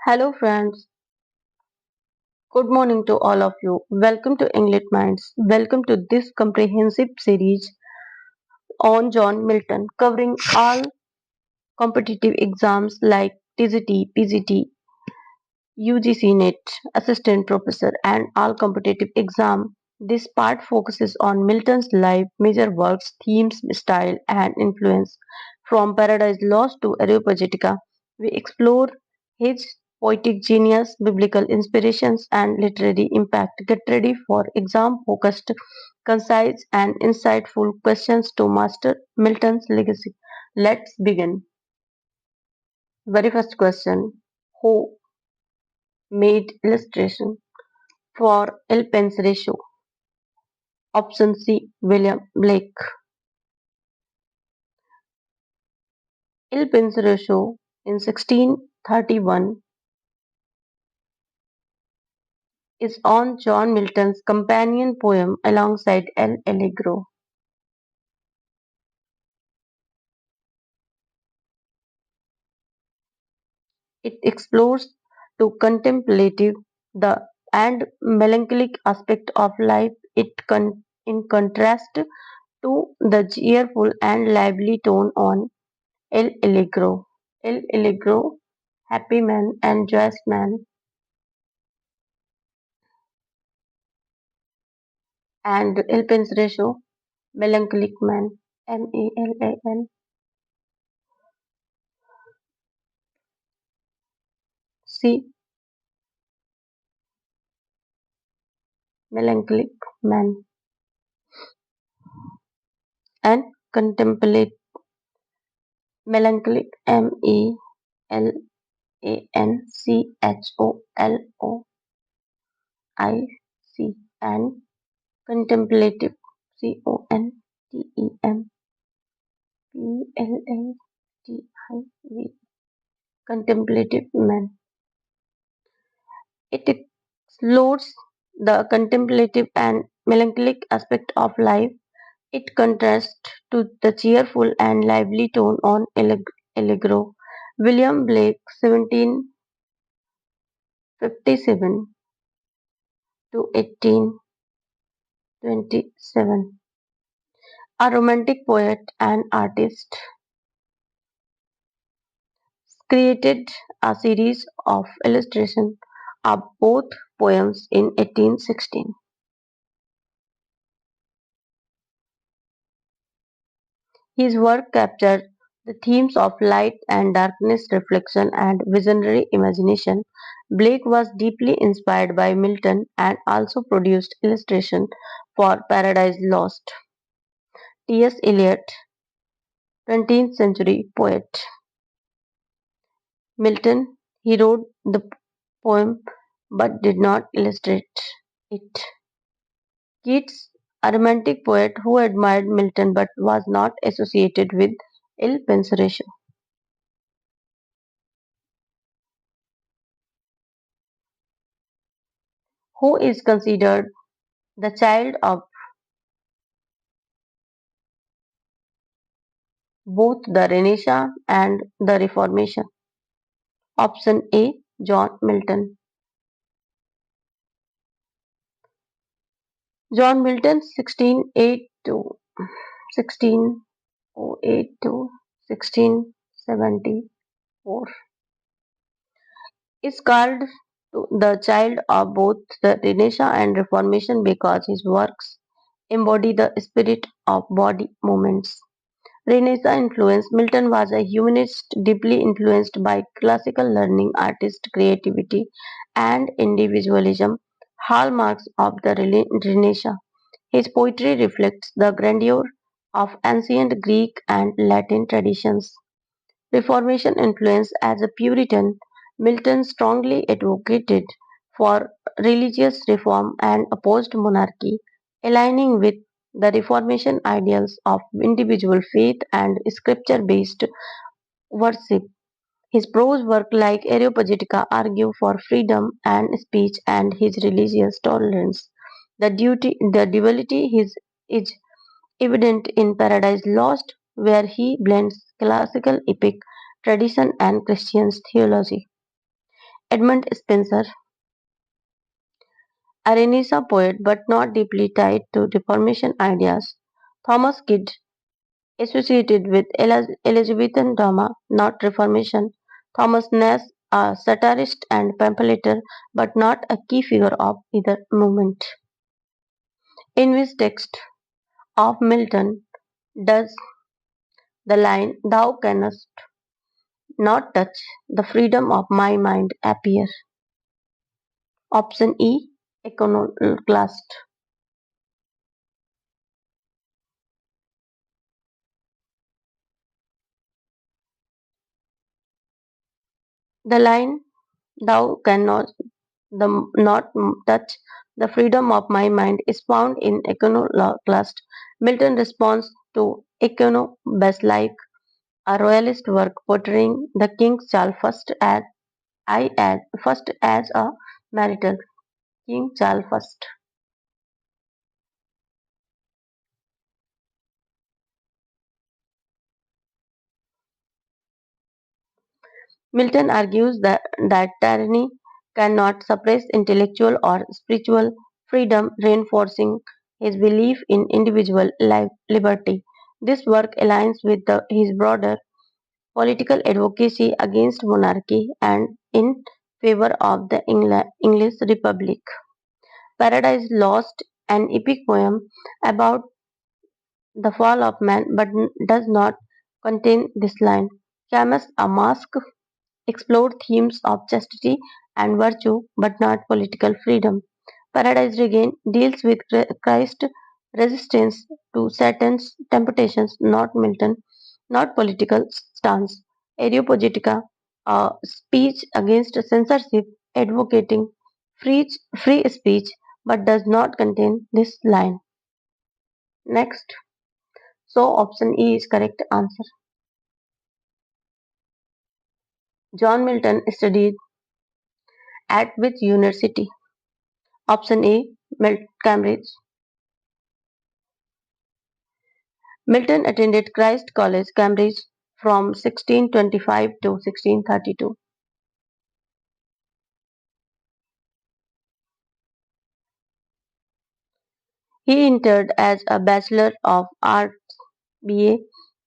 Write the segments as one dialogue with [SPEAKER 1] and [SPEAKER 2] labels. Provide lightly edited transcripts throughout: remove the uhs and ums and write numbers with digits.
[SPEAKER 1] Hello, friends. Good morning to all of you. Welcome to English Minds. Welcome to this comprehensive series on John Milton, covering all competitive exams like TGT, PGT, UGC NET, Assistant Professor, and all competitive exam. This part focuses on Milton's life, major works, themes, style, and influence. From Paradise Lost to Areopagitica, we explore his poetic genius, biblical inspirations, and literary impact. Get ready for exam-focused, concise, and insightful questions to master Milton's legacy. Let's begin. Very first question: Who made illustration for El Pence ratio? Option C. William Blake. El Pence ratio in 1631 is on John Milton's companion poem alongside El Allegro. It explores to contemplative the and melancholic aspect of life. In contrast to the cheerful and lively tone on El Allegro. El Allegro, happy man and joyous man, and El Pensereso, melancholic man, Melan. C. Melancholic man, and contemplate melancholic Melancholic, and contemplative Contemplative, contemplative man. It explores the contemplative and melancholic aspect of life. It contrasts to the cheerful and lively tone on Allegro. William Blake, 1757 to 1827, a romantic poet and artist, created a series of illustrations of both poems in 1816. His work captured the themes of light and darkness, reflection, and visionary imagination. Blake was deeply inspired by Milton and also produced illustrations for Paradise Lost. T.S. Eliot, 20th century poet. Milton, he wrote the poem but did not illustrate it. Keats, a romantic poet who admired Milton but was not associated with Il Penseroso. Who is considered the child of both the Renaissance and the Reformation. Option A. John Milton. John Milton, 1608 to 1608 to 1674, is called the child of both the Renaissance and Reformation because his works embody the spirit of body movements. Renaissance influence. Milton was a humanist deeply influenced by classical learning, artist creativity, and individualism, hallmarks of the Renaissance. His poetry reflects the grandeur of ancient Greek and Latin traditions. Reformation influence. As a Puritan, Milton strongly advocated for religious reform and opposed monarchy, aligning with the Reformation ideals of individual faith and scripture-based worship. His prose work like Areopagitica argue for freedom and speech and his religious tolerance. The duality is evident in Paradise Lost, where he blends classical epic tradition and Christian theology. Edmund Spenser, a Renaissance poet but not deeply tied to Reformation ideas. Thomas Kidd, associated with Elizabethan drama, not Reformation. Thomas Nash, a satirist and pamphleteer, but not a key figure of either movement. In which text of Milton does the line "Thou canst not touch the freedom of my mind" appear? Option E. Iconoclast. The line "Thou cannot not touch the freedom of my mind" is found in Iconoclast. Milton responds to Iconobest-like, a royalist work portraying the King Charles first as a martyr. King Charles first. Milton argues that tyranny cannot suppress intellectual or spiritual freedom, reinforcing his belief in individual liberty. This work aligns with his broader political advocacy against monarchy and in favor of the English Republic. Paradise Lost, an epic poem about the fall of man, but does not contain this line. Camus, a mask, explored themes of chastity and virtue, but not political freedom. Paradise Regained deals with Christ's resistance to Satan's temptations, not Milton, not political stance. Areopagitica, a speech against censorship, advocating free, free speech, but does not contain this line. Next, so option E is correct answer. John Milton studied at which university? Option A, Cambridge. Milton attended Christ College, Cambridge from 1625 to 1632. He entered as a Bachelor of Arts BA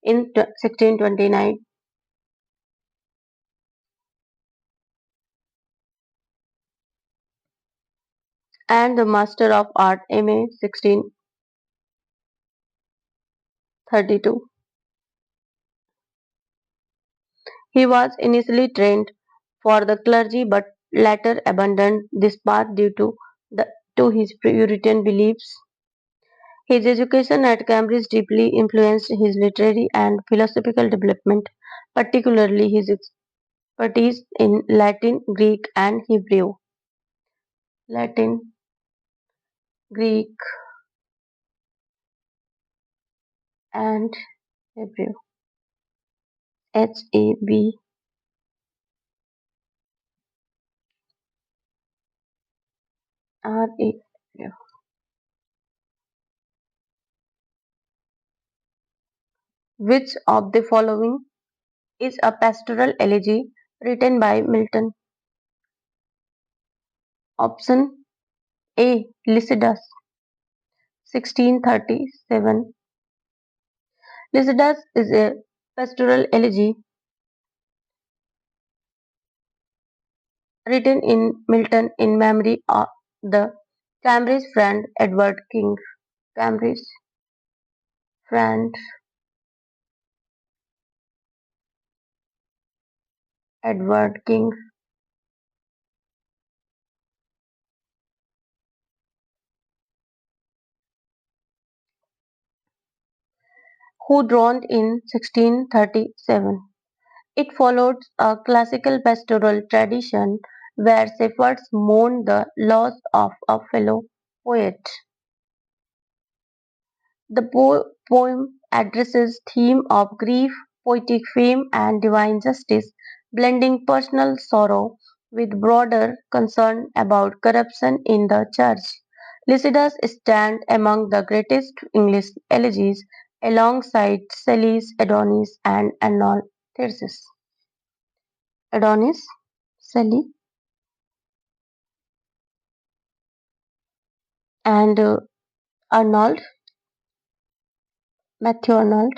[SPEAKER 1] in 1629 and the Master of Art MA 1632. He was initially trained for the clergy but later abandoned this path due to his Puritan beliefs. His education at Cambridge deeply influenced his literary and philosophical development, particularly his expertise in Latin, Greek, and Hebrew. Latin, Greek, and Hebrew. Hebrew. Which of the following is a pastoral elegy written by Milton? Option A. Lycidas, 1637. Lycidas is a pastoral elegy written in Milton in memory of the Cambridge friend Edward King. Cambridge friend Edward King, who drowned in 1637. It followed a classical pastoral tradition where shepherds mourned the loss of a fellow poet. The poem addresses theme of grief, poetic fame, and divine justice, blending personal sorrow with broader concern about corruption in the church. Lycidas stands among the greatest English elegies, alongside Shelley's Adonis and Anchises. Adonis, Shelley. and Arnold, Matthew Arnold,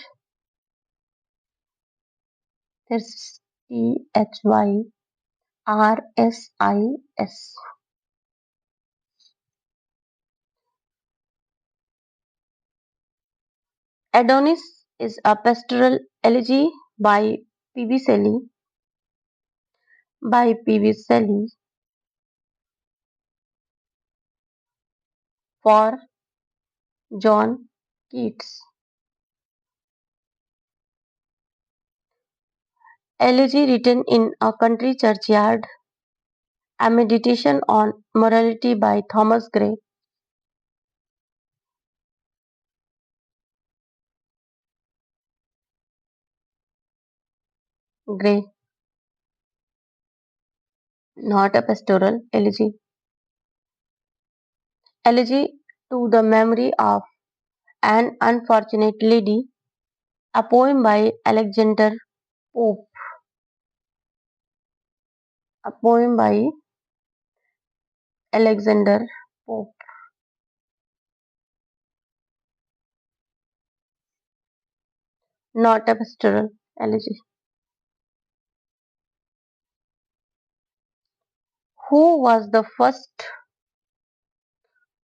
[SPEAKER 1] there's Thyrs. Adonis is a pastoral elegy by P.B. Shelley for John Keats. Elegy written in a country churchyard. A meditation on morality by Thomas Gray, not a pastoral elegy. Elegy to the memory of an unfortunate lady, a poem by Alexander Pope. A poem by Alexander Pope, not a pastoral elegy. Who was the first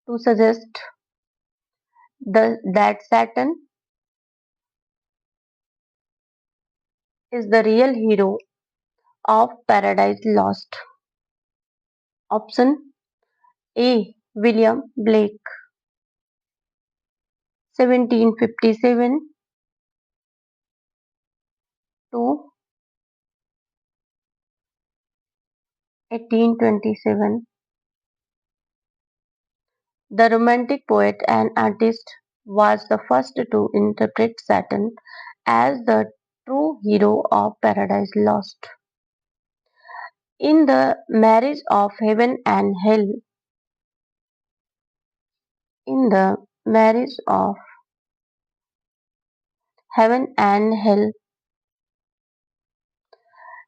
[SPEAKER 1] to suggest that Saturn is the real hero of Paradise Lost? Option A. William Blake, 1757 to 1827. The Romantic poet and artist was the first to interpret Saturn as the true hero of Paradise Lost. In the marriage of heaven and hell, in the marriage of heaven and hell,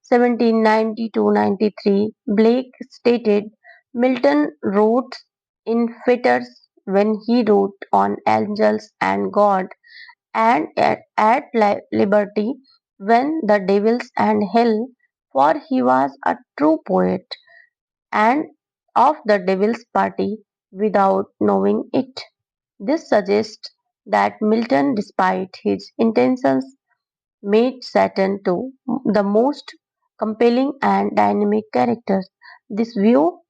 [SPEAKER 1] 1790 to 93, Blake stated Milton wrote in fetters when he wrote on angels and God, and at liberty when the devils and hell, for he was a true poet and of the devil's party without knowing it. This suggests that Milton, despite his intentions, made Saturn to the most compelling and dynamic character. This view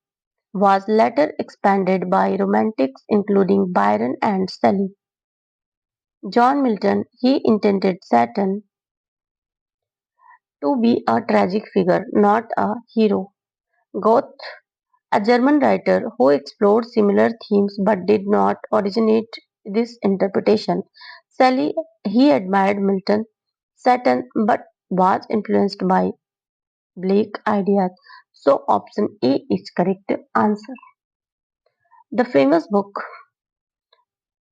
[SPEAKER 1] was later expanded by Romantics including Byron and Shelley. John Milton, he intended Saturn to be a tragic figure, not a hero. Goethe, a German writer who explored similar themes but did not originate this interpretation. Shelley, he admired Milton, Saturn, but was influenced by Blake ideas. So option A is correct answer. The famous book,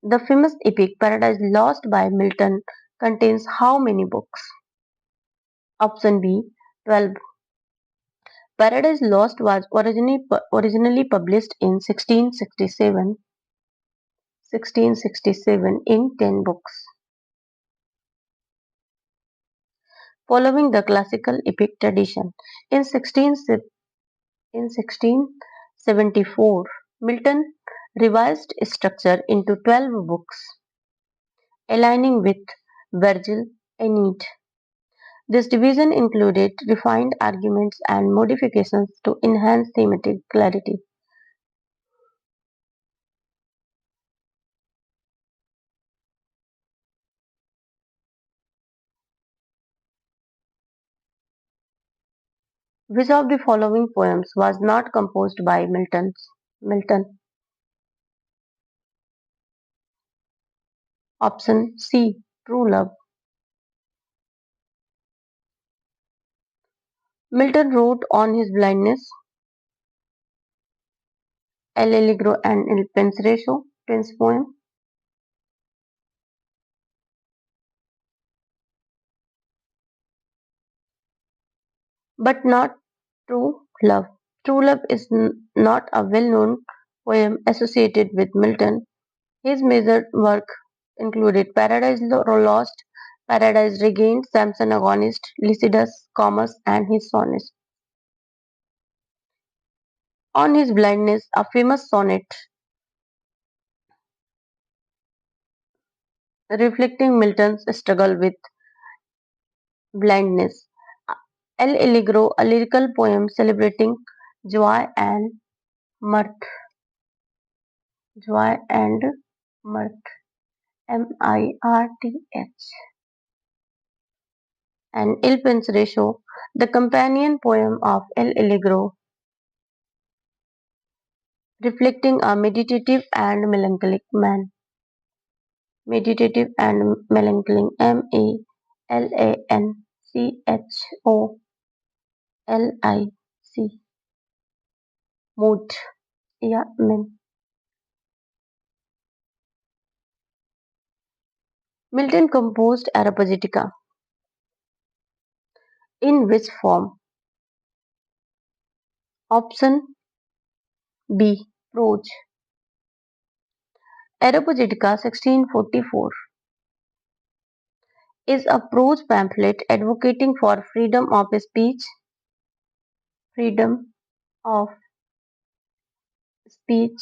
[SPEAKER 1] the famous epic Paradise Lost by Milton contains how many books? Option B 12. Paradise Lost was originally published in 1667 in 10 books, following the classical epic tradition. In 1674, Milton revised structure into 12 books, aligning with Virgil Aeneid. This division included refined arguments and modifications to enhance thematic clarity. Which of the following poems was not composed by Milton? Option C. True Love. Milton wrote on his blindness, El Allegro and El Pensereso, Prince poem, but not True Love. True Love is not a well-known poem associated with Milton. His major work included Paradise Lost, Paradise Regained, Samson Agonist, Lycidas, Comus, and his sonnets. On his blindness, a famous sonnet reflecting Milton's struggle with blindness. El Allegro, a lyrical poem celebrating joy and mirth. Joy and mirth. Mirth. And Il Penseroso, the companion poem of El Allegro, reflecting a meditative and melancholic man. Meditative and melancholic. Melancholic. Mood. Yeah, man. Milton composed Areopagitica. In which form? Option B. Prose. Areopagitica 1644 is a prose pamphlet advocating for freedom of speech, freedom of speech,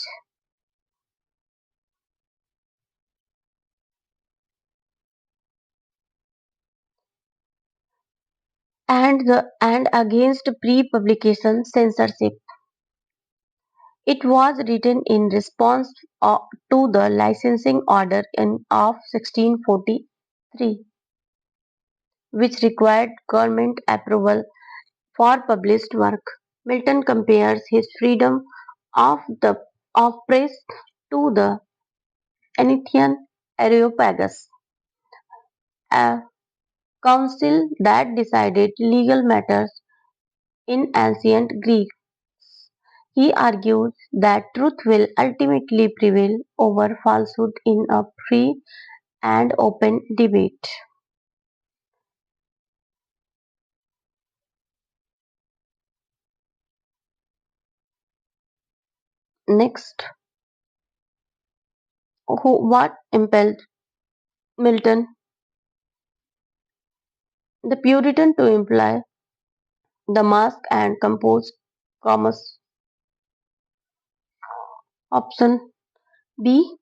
[SPEAKER 1] and against pre-publication censorship. It was written in response to the licensing order of 1643, which required government approval for published work. Milton compares his freedom of the of press to the Athenian Areopagus, a council that decided legal matters in ancient Greece. He argues that truth will ultimately prevail over falsehood in a free and open debate. Next, what impelled Milton, the Puritan, to imply the mask and compose Comus? Option B,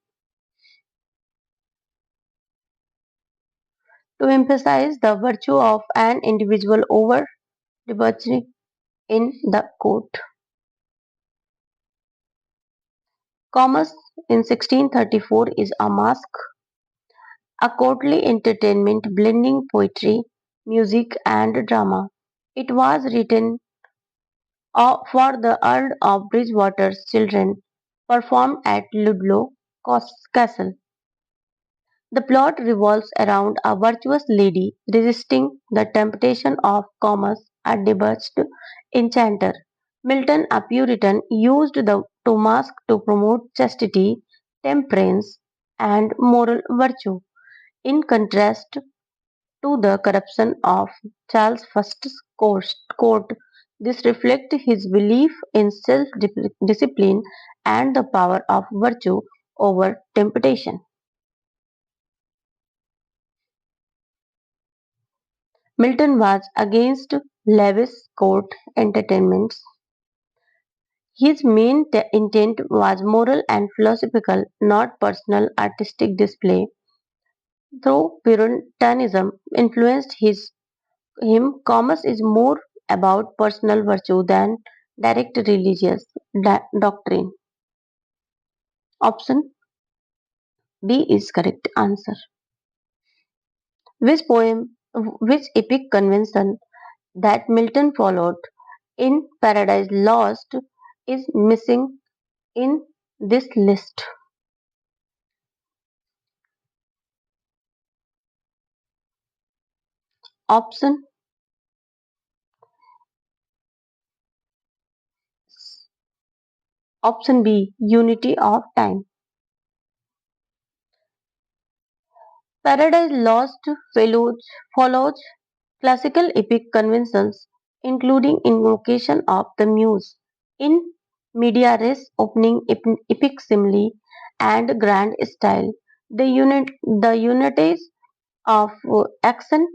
[SPEAKER 1] to emphasize the virtue of an individual over debauchery in the court. Comus in 1634 is a mask, a courtly entertainment blending poetry, music, and drama. It was written for the Earl of Bridgewater's children, performed at Ludlow Castle. The plot revolves around a virtuous lady resisting the temptation of Comus, a debauched enchanter. Milton, a Puritan, used the to mask to promote chastity, temperance, and moral virtue. In contrast to the corruption of Charles I's court, this reflects his belief in self-discipline and the power of virtue over temptation. Milton was against lavish court entertainments. His main intent was moral and philosophical, not personal artistic display. Though Puritanism influenced him, commerce is more about personal virtue than direct religious doctrine. Option B is correct answer. Which poem, which epic convention that Milton followed in Paradise Lost is missing in this list? Option Option B, Unity of Time. Paradise Lost follows classical epic conventions, including invocation of the muse. In media res, opening epic simile, and grand style. The unities of action,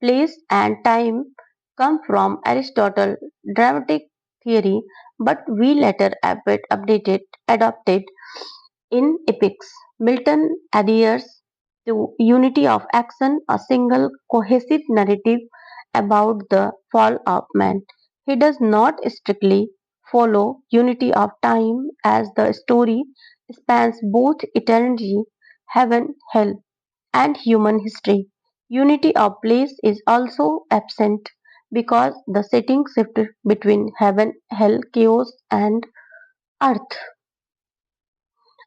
[SPEAKER 1] place, and time come from Aristotle dramatic theory, but we later adopted in epics. Milton adheres to unity of action, a single cohesive narrative about the fall of man. He does not strictly follow unity of time as the story spans both eternity, heaven, hell, and human history. Unity of place is also absent because the setting shifts between heaven, hell, chaos, and earth.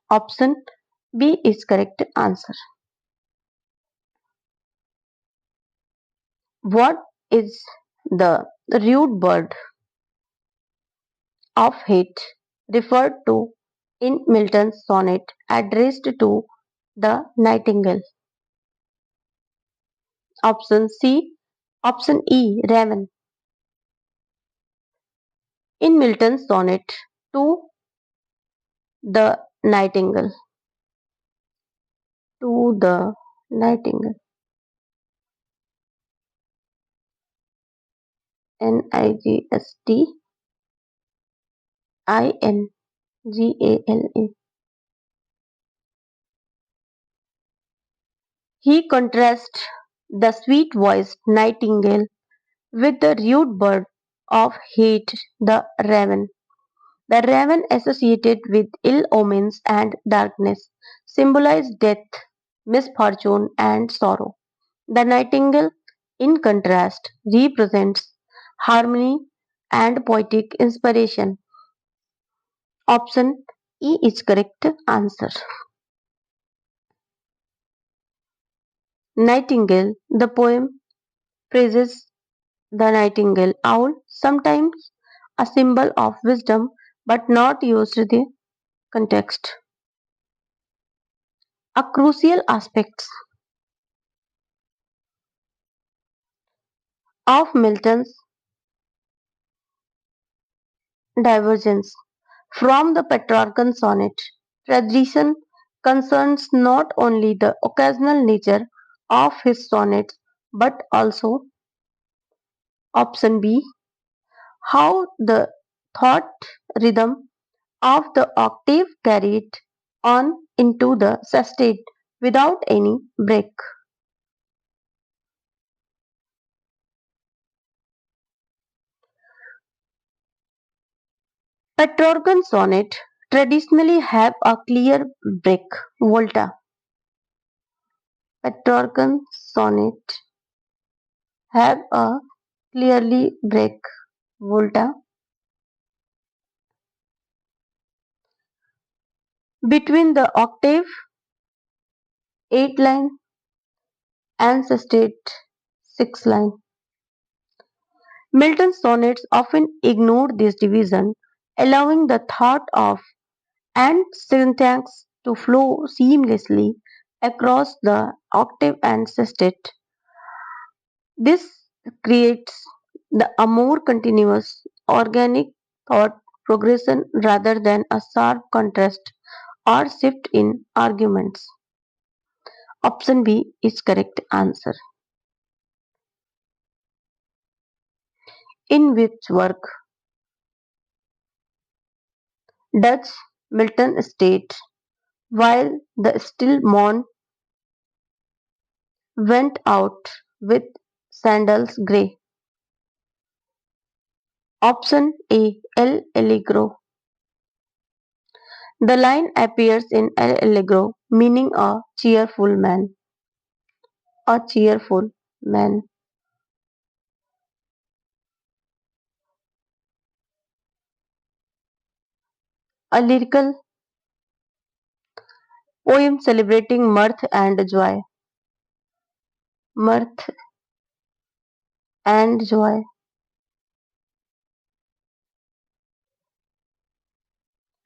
[SPEAKER 1] Option B is correct answer. What is the rude bird of hate referred to in Milton's sonnet addressed to the nightingale? Option C, option E, raven. In Milton's sonnet to the nightingale, to the nightingale, Nigstingale. He contrasts the sweet-voiced nightingale with the rude bird of hate, the raven. The raven associated with ill omens and darkness symbolized death, misfortune, and sorrow. The nightingale, in contrast, represents harmony and poetic inspiration. Option E is correct answer. Nightingale, the poem praises the nightingale owl, sometimes a symbol of wisdom but not used in the context. A crucial aspect of Milton's divergence from the Petrarchan sonnet tradition concerns not only the occasional nature of his sonnets but also option B, how the thought rhythm of the octave carried on into the sestet without any break. Petrarchan sonnet traditionally have a clear break, volta. Petrarchan sonnet have a clearly break, volta, between the octave 8 line and sestet 6 line. Milton's sonnets often ignore this division, allowing the thought of and syntax to flow seamlessly across the octave and sestet. This creates a more continuous, organic thought progression rather than a sharp contrast or shift in arguments. Option B is correct answer. In which work does Milton state, while the still morn went out with sandals grey? Option A, El Allegro. The line appears in El Allegro, meaning a cheerful man. A cheerful man. A lyrical poem celebrating mirth and joy. Mirth and joy.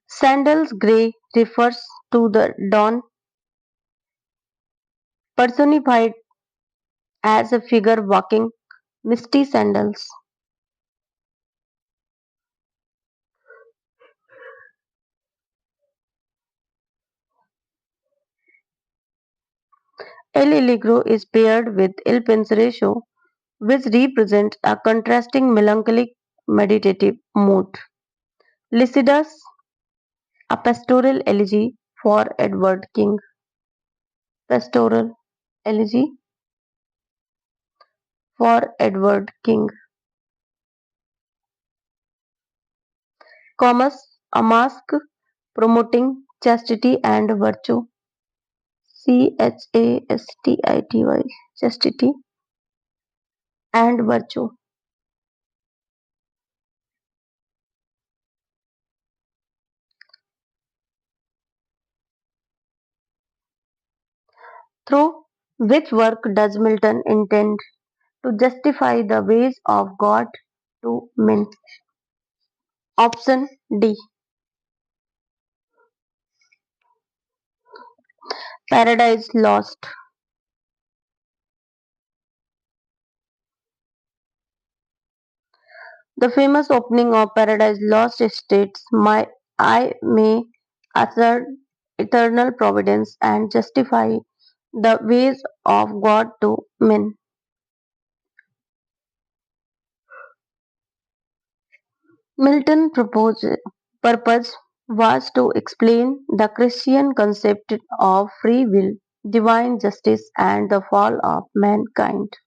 [SPEAKER 1] Sandals grey refers to the dawn, personified as a figure walking misty sandals. El Allegro is paired with Il Penseroso, which represents a contrasting melancholic meditative mood. Lycidas, a pastoral elegy for Edward King. Pastoral elegy for Edward King. Comus, a masque promoting chastity and virtue. Chastity, chastity and virtue. Through which work does Milton intend to justify the ways of God to men? Option D. Paradise Lost. The famous opening of Paradise Lost states, "My I may assert eternal providence and justify the ways of God to men." Milton's purpose was to explain the Christian concept of free will, divine justice, and the fall of mankind.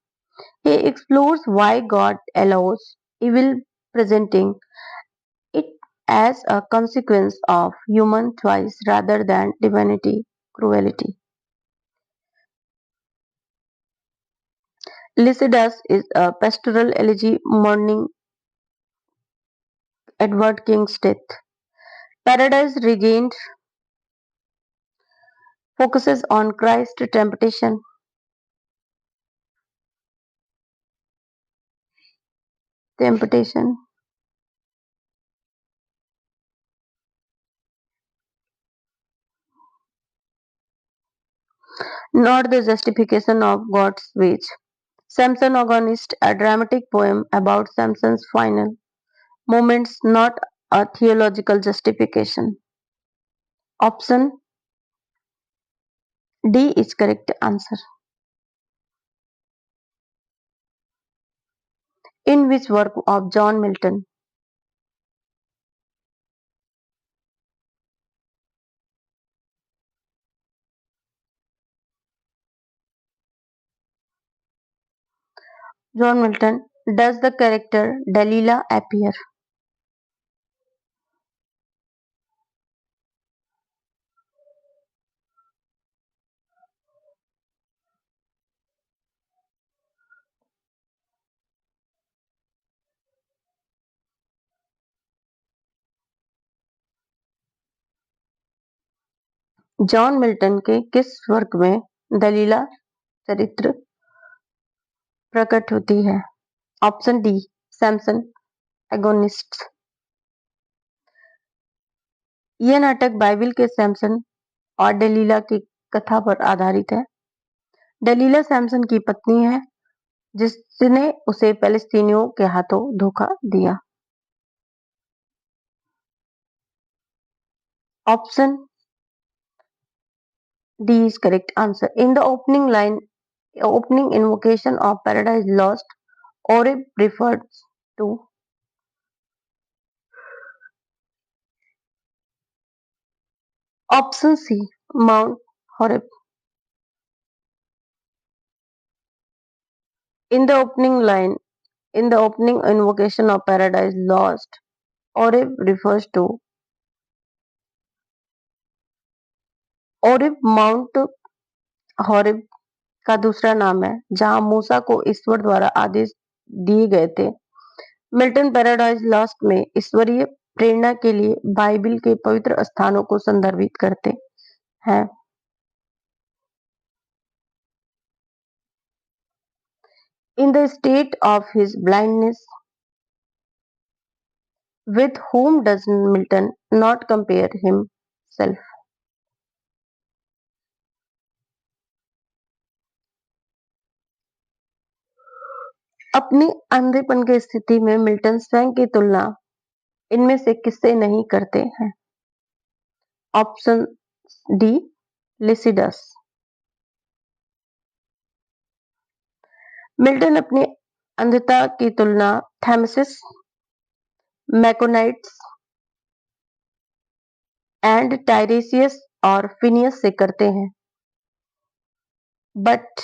[SPEAKER 1] He explores why God allows evil, presenting it as a consequence of human choice rather than divinity cruelty. Lycidas is a pastoral elegy mourning Edward King's death. Paradise Regained focuses on Christ's temptation, not the justification of God's ways. Samson Agonist, a dramatic poem about Samson's final moments, not a theological justification. Option D is correct answer. In which work of John Milton? John Milton does the character Delilah appear? John Milton के किस work में दलीला चरित्र प्रकट होती है? Option D Samson agonist. यह नाटक Bible के सैमसन और दलीला की कथा पर आधारित है। दलीला सैमसन की पत्नी है जिसने उसे पैलेस्तीनियों के हाथों धोखा दिया। Option D is correct answer. In the opening invocation of Paradise Lost, Oreb refers to option C, Mount Horeb. In the in the opening invocation of Paradise Lost, Oreb refers to Oreb Mount Horeb का दूसरा नाम है जहां मूसा को ईश्वर द्वारा आदेश दिए गए थे। मिल्टन पैराडाइज लॉस्ट में ईश्वरीय प्रेरणा के लिए बाइबिल के पवित्र स्थानों को संदर्भित करते हैं। In the state of his blindness, with whom does Milton not compare himself? अपनी अंधेपन की स्थिति में मिल्टन स्वयं की तुलना इनमें से किससे नहीं करते हैं? Option D Lycidas. मिल्टन अपनी अंधता की तुलना थैमसिस, मैकोनाइट्स एंड टायरेसियस और फिनियस से करते हैं, बट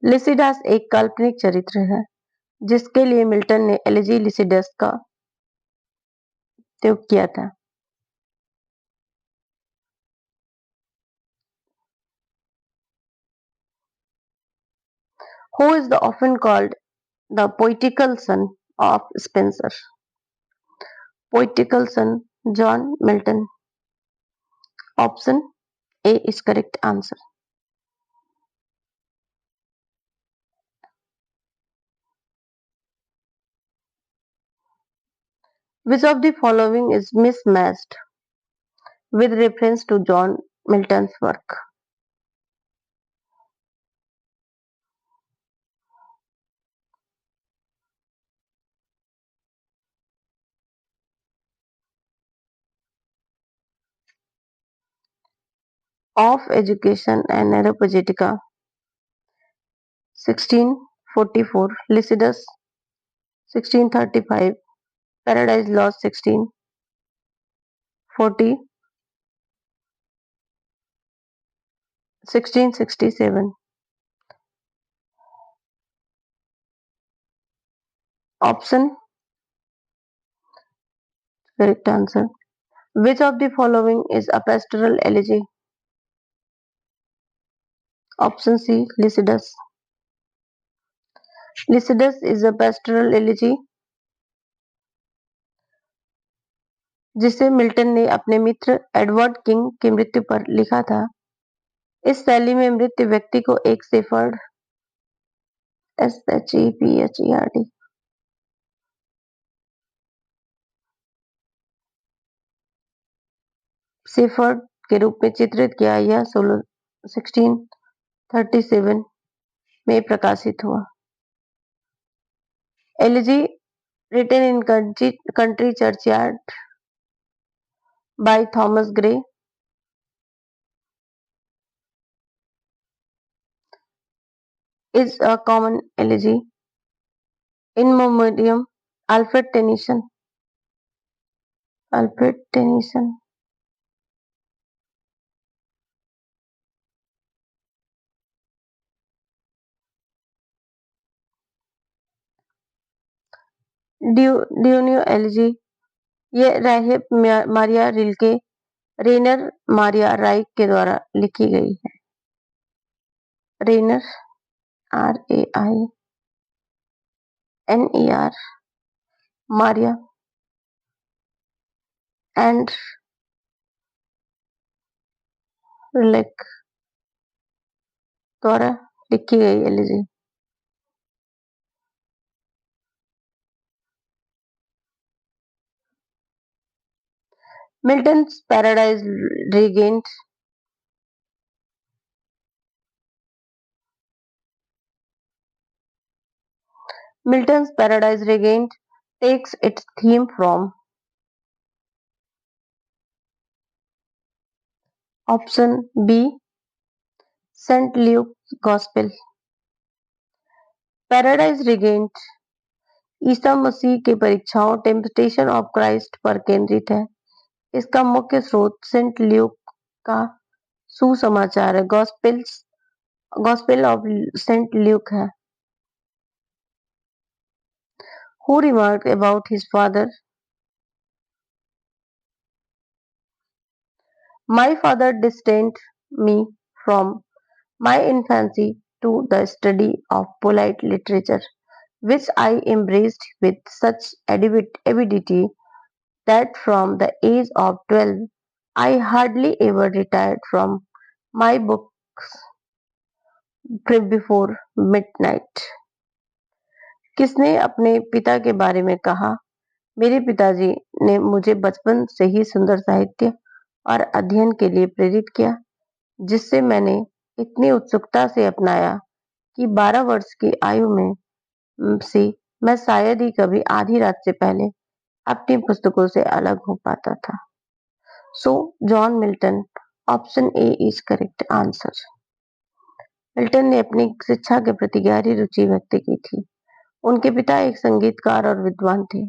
[SPEAKER 1] लिसिडास एक काल्पनिक चरित्र है जिसके लिए मिल्टन ने एलिजी लिसिडस का उपयोग किया था। Who is the often called the poetical son of Spenser? Poetical son John Milton. Option A is correct answer. Which of the following is mismatched with reference to John Milton's work? Of Education and Aeropagitica 1644, Lycidas 1635, Paradise Lost 1640, 1667. Option correct answer. Which of the following is a pastoral elegy? Option C. Lycidas. Lycidas is a pastoral elegy जिसे Milton ने अपने मित्र Edward king की मृत्यु पर लिखा था। इस शैली में मृत व्यक्ति को एक शेफर्ड SHEPHERD शेफर्ड के रूप में चित्रित किया। यह 1637 में प्रकाशित हुआ। Elegy written in country churchyard by Thomas Gray is a common elegy in memoriam Alfred Tennyson. Alfred Tennyson. Duino elegy ये राहिब Maria Rilke Rainer Maria Rilke के द्वारा लिखी गई है। Rainer RAINER Maria and Rilke द्वारा लिखी गई elegy. Milton's Paradise Regained Milton's Paradise Regained takes its theme from option B. St. Luke's Gospel. Paradise Regained Isa Masih की परीक्षाओं टेम्पटेशन ऑफ क्राइस्ट पर केंद्रित है। इसका मुख्य स्रोत सेंट ल्यूक का सुसमाचार है। गॉस्पेल ऑफ सेंट ल्यूक है। Who remarked about his father? My father destined me from my infancy to the study of polite literature, which I embraced with such avidity that from the age of 12 I hardly ever retired from my books before midnight. किसने अपने पिता के बारे में कहा? मेरे पिताजी ने मुझे बचपन से ही सुंदर साहित्य और अध्ययन के लिए प्रेरित किया, जिससे मैंने इतनी उत्सुकता से अपनाया कि 12 वर्ष की आयु में से मैं शायद ही कभी आधी रात से पहले अपनी पुस्तकों से अलग हो पाता था। सो John Milton, option A is correct answer. Milton ने अपनी शिक्षा के प्रति गहरी रुचि व्यक्त की थी। उनके पिता एक संगीतकार और विद्वान थे,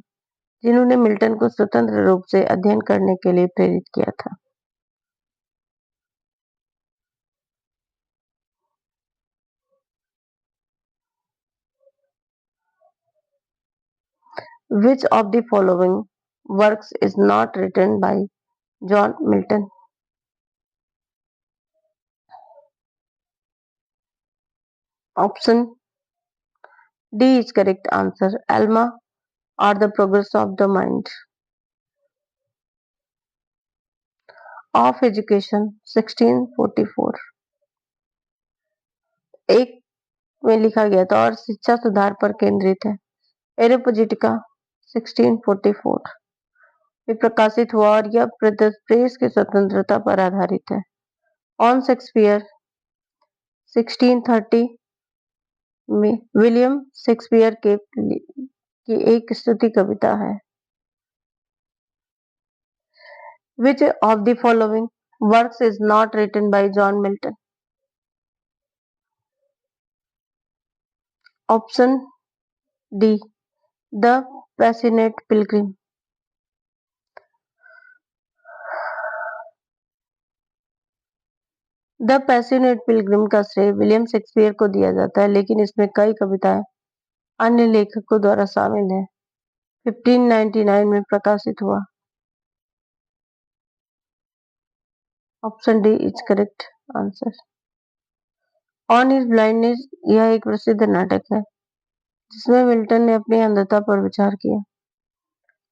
[SPEAKER 1] जिन्होंने मिल्टन को स्वतंत्र रूप से अध्ययन करने के लिए प्रेरित किया था। Which of the following works is not written by John Milton? Option D is correct answer. Alma or the Progress of the Mind. Of Education 1644। एक में लिखा गया था और शिक्षा सुधार पर केंद्रित है। एरोपोजिटिका 1644 में प्रकाशित हुआ और यह प्रेस की स्वतंत्रता पर आधारित है। ऑन शेक्सपियर 1630 में विलियम शेक्सपियर की एक स्तुति कविता है। Which of the following works is not written by John Milton? Option D. The Passionate Pilgrim. The passionate Pilgrim का श्रेय विलियम शेक्सपियर को दिया जाता है, लेकिन इसमें कई कविताएं अन्य लेखकों द्वारा शामिल हैं। 1599 में प्रकाशित हुआ। Option D is correct answer. On his blindness यह एक प्रसिद्ध नाटक है जिसमें मिल्टन ने अपनी अंधता पर विचार किया।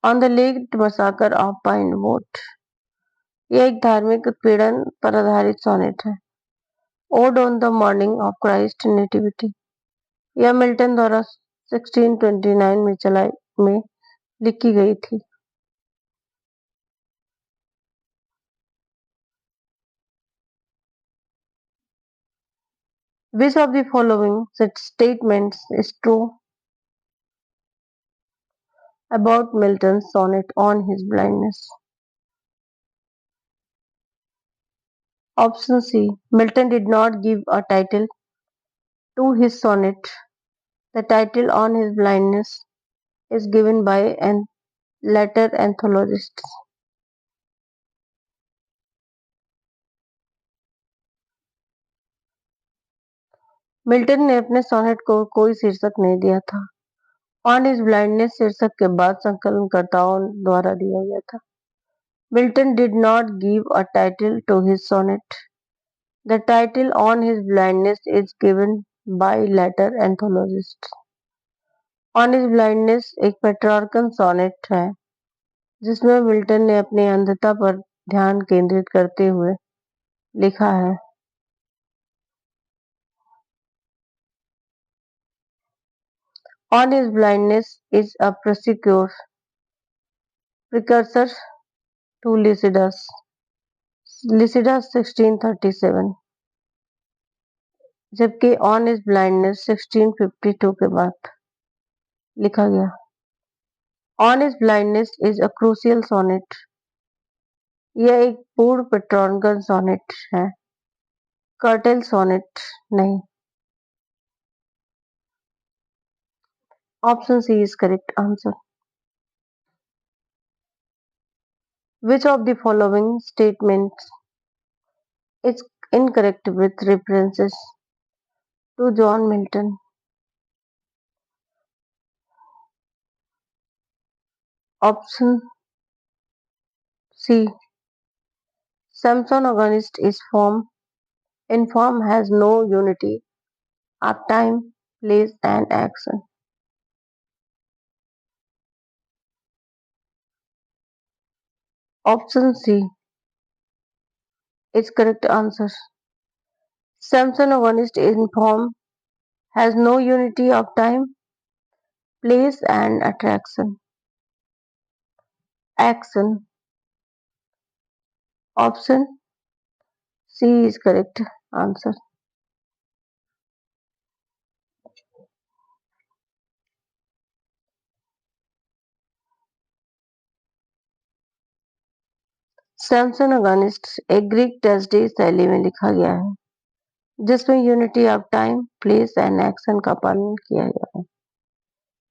[SPEAKER 1] On the lake massacre of pine vote यह एक धार्मिक उत्पीड़न पर आधारित सोनेट है। Odd on the morning of Christ nativity यह मिल्टन द्वारा 1629 में लिखी गई थी। Which of the following statements is true about Milton's sonnet on his blindness? Option C. Milton did not give a title to his sonnet. The title on his blindness is given by later anthologists. Milton ने अपने sonnet को कोई शीर्षक नहीं दिया था। On his blindness शीर्षक के बाद संकलनकर्ताओं द्वारा दिया गया था। Milton did not give a title to his sonnet. The title on his blindness is given by later anthologist. On his blindness एक पेट्रार्कन सोनेट है जिसमें मिल्टन ने अपनी अंधता पर ध्यान केंद्रित करते हुए लिखा है। On his blindness is a precursor to Lycidas. Lycidas 1637 जबकि On his blindness 1652 के बाद लिखा गया। On his blindness is a crucial sonnet. यह एक पूर्ण पेट्रोनगन सोनेट है, कर्टेल सोनेट नहीं। Option C is correct answer. Which of the following statements is incorrect with references to John Milton? Option C. Samson agonist is form has no unity of time, place and action. Option C is correct answer. Samson agonist in form has no unity of time, place and attraction. Action. Option C is correct answer. Samson Agonistes एक Greek tragedy शैली में लिखा गया है जिसमें unity of time, place and action का पालन किया गया है।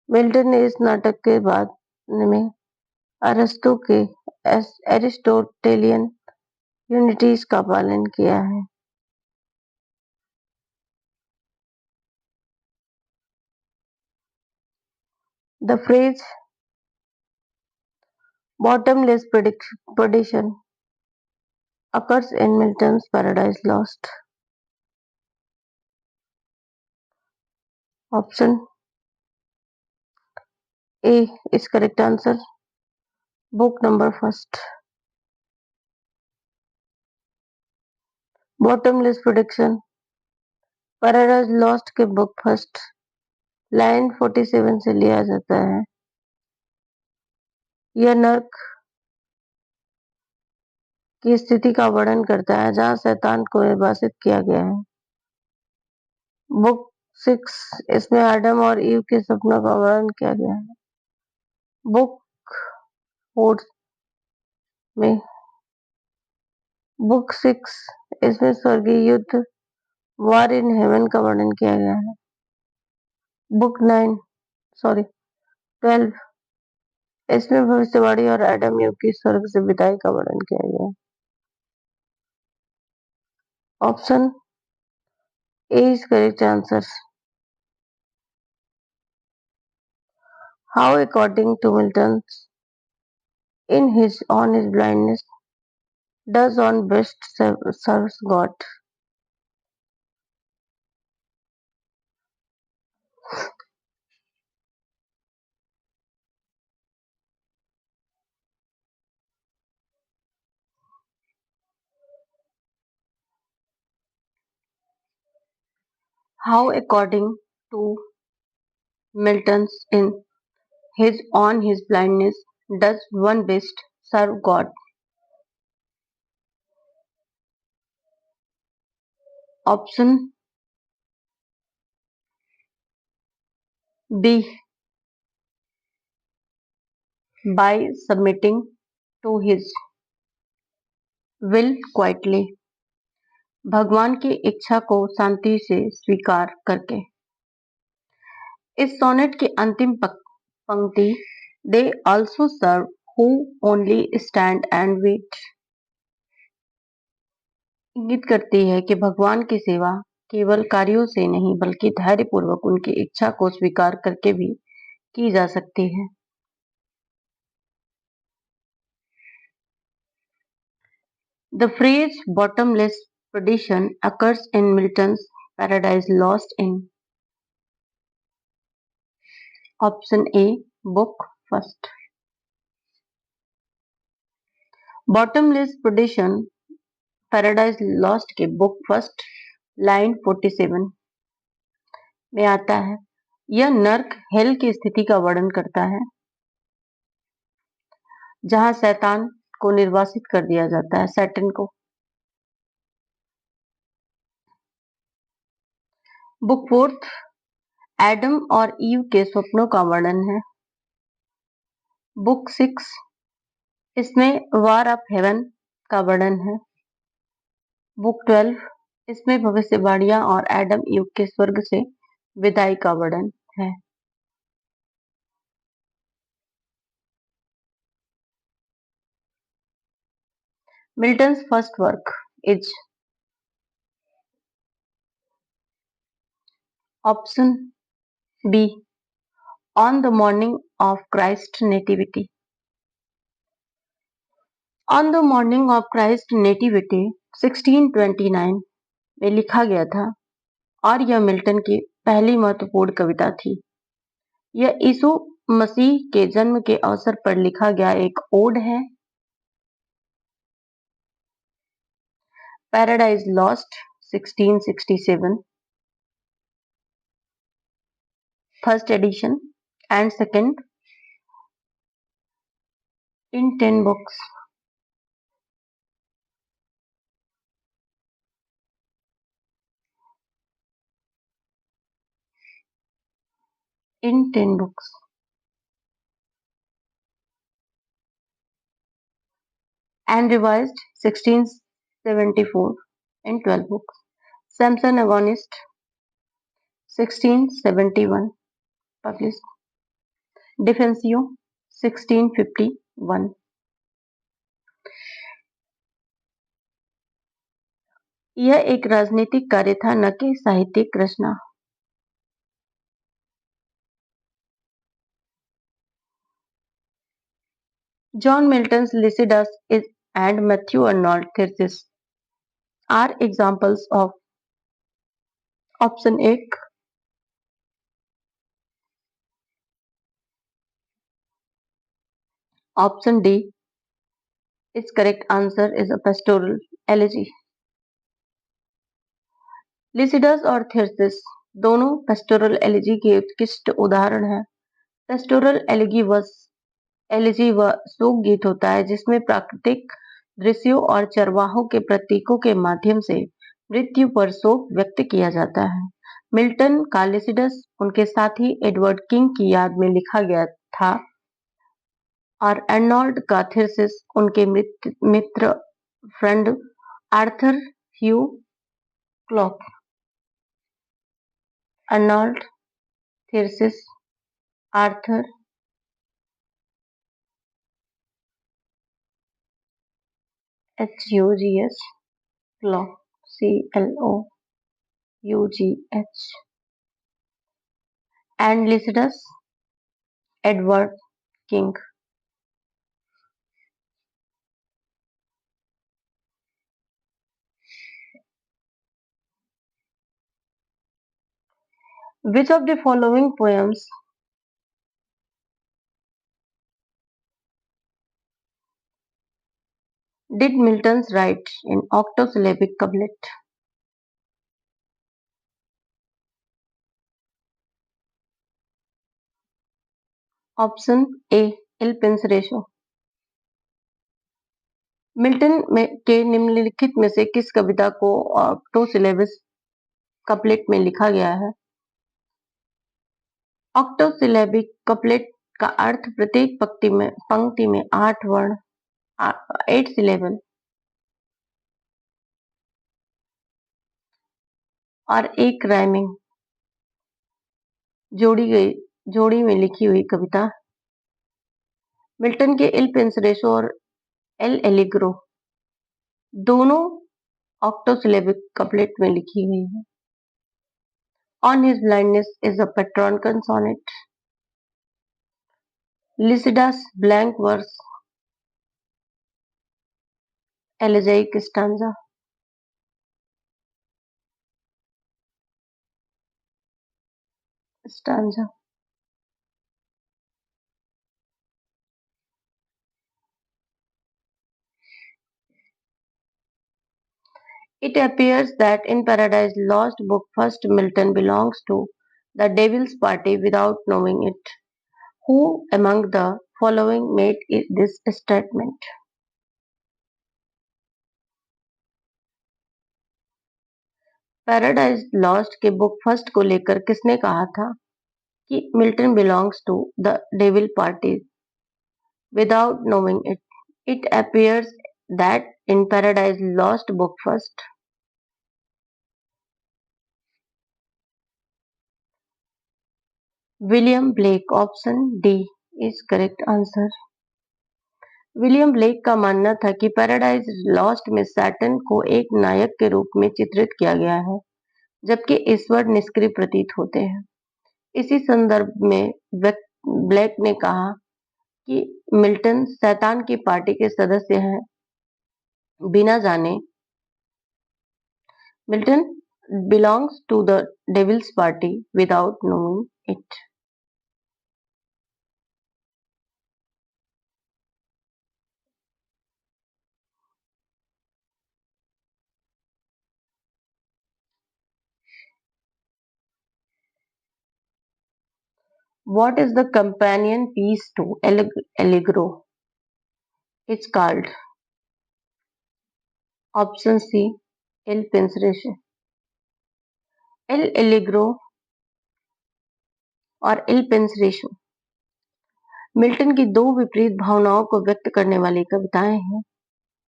[SPEAKER 1] मिल्टन ने इस नाटक के बाद में अरस्तु के एरिस्टोटेलियन यूनिटीज का पालन किया है। The phrase bottomless perdition occurs in Milton's Paradise Lost. Option A is correct answer. Book number first. Bottomless prediction paradise Lost के बुक फर्स्ट लाइन 47 से लिया जाता है। यह नर्क की स्थिति का वर्णन करता है जहां शैतान को निर्वासित किया गया है। बुक 6 इसमें आदम और ईव के सपनों का वर्णन किया गया है। बुक 4 में बुक 6 इसमें स्वर्गीय युद्ध वॉर इन हेवन का वर्णन किया गया है। बुक 9 सॉरी 12 इसमें भविष्यवाणी और एडम ईव की स्वर्ग से विदाई का वर्णन किया गया है। Option A is correct answer. How, according to Milton, in his on his blindness, does on best serves God? How, according to Milton's in his on his blindness, does one best serve God? Option B. By submitting to his will quietly. भगवान की इच्छा को शांति से स्वीकार करके। इस sonnet की अंतिम पंक्ति they also serve who only stand and wait इंगित करती है कि भगवान की सेवा केवल कार्यों से नहीं बल्कि धैर्यपूर्वक उनकी इच्छा को स्वीकार करके भी की जा सकती है। The phrase bottomless perdition occurs in Milton's Paradise Lost in option A, book first. Bottomless perdition paradise Lost के बुक फर्स्ट लाइन 47 में आता है। यह नर्क हेल की स्थिति का वर्णन करता है जहां शैतान को निर्वासित कर दिया जाता है, सैटन को। बुक फोर्थ एडम और ईव के स्वप्नों का वर्णन है। बुक 6 इसमें वार ऑफ हेवन का वर्णन है। बुक 12 इसमें भविष्यवाणियां और एडम ईव के स्वर्ग से विदाई का वर्णन है। Milton's first work is option B, on the morning of Christ nativity. On the morning of Christ nativity 1629 में लिखा गया था और यह मिल्टन की पहली महत्वपूर्ण कविता थी। यह यीशु मसीह के जन्म के अवसर पर लिखा गया एक ओड है। Paradise lost 1667 first edition and second in 10 books. In 10 books and revised 1674 in 12 books. Samson Agonist 1671 published. Defensio 1651. यह एक राजनीतिक कार्य था, न कि साहित्यिक रचना। John Milton's Lycidas and Matthew Arnold thesis are examples of option A. Option D. Its correct answer is a pastoral elegy. Lycidas और थेरसिस दोनों पेस्टोरल एलिजी के उत्कृष्ट उदाहरण हैं। पेस्टोरल एलिजी वह शोक गीत होता है जिसमें प्राकृतिक दृश्यों और चरवाहों के प्रतीकों के माध्यम से मृत्यु पर शोक व्यक्त किया जाता है। मिल्टन का लिसिडस उनके साथी एडवर्ड किंग की याद में लिखा गया था और अर्नोल्ड का थीसिस उनके मित्र friend Arthur Hugh Clough. Arnold, thesis, Arthur HUGS, Clough CLOUGH, and Lycidas, Edward King. Which of the following poems did Milton write in octosyllabic couplet? Option A Il Penseroso. Milton के निम्नलिखित में से किस कविता को ऑक्टोसिलेबस couplet में लिखा गया है? ऑक्टोसिलेबिक कपलेट का अर्थ प्रत्येक पंक्ति में 8 वर्ण 8 सिलेबल और एक राइमिंग जोड़ी में लिखी हुई कविता। मिल्टन के इल पेंसरेशो और एल एलिग्रो दोनों ऑक्टोसिलेबिक कपलेट में लिखी हुई है। On his blindness is a Petrarchan sonnet. Lycidas blank verse elegiac stanza. It appears that in Paradise Lost book first Milton belongs to the Devil's Party without knowing it. Who among the following made this statement? Paradise Lost के book first को लेकर किसने कहा था कि Milton belongs to the devil party without knowing it? It appears that in Paradise Lost book first William Blake. Option D is correct answer. William Blake का मानना था कि पैराडाइज लॉस्ट में सैटन को एक नायक के रूप में चित्रित किया गया है जबकि ईश्वर निष्क्रिय प्रतीत होते हैं। इसी संदर्भ में ब्लेक ने कहा कि मिल्टन शैतान की पार्टी के सदस्य हैं बिना जाने। Milton belongs to the devil's party without knowing it. What is the companion piece to Allegro? It's called. Option C, El Penseroso। El Allegro और El Penseroso मिल्टन की दो विपरीत भावनाओं को व्यक्त करने वाली कविताएं हैं।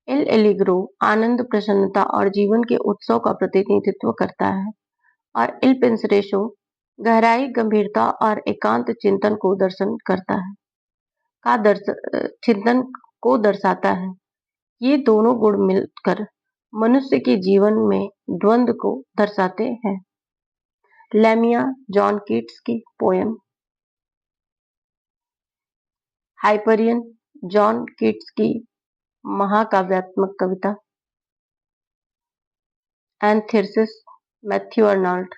[SPEAKER 1] एल एलिग्रो आनंद, प्रसन्नता और जीवन के उत्सव का प्रतिनिधित्व करता है, और इल पेंसरेशो गहराई, गंभीरता और एकांत चिंतन को दर्शन करता है का दर्श चिंतन को दर्शाता है। ये दोनों गुण मिलकर मनुष्य के जीवन में द्वंद्व को दर्शाते हैं। लैमिया, जॉन कीट्स की पोयम। हाइपरियन, जॉन कीट्स की महाकाव्यात्मक कविता। एंथीसिस, मैथ्यू अर्नाल्ड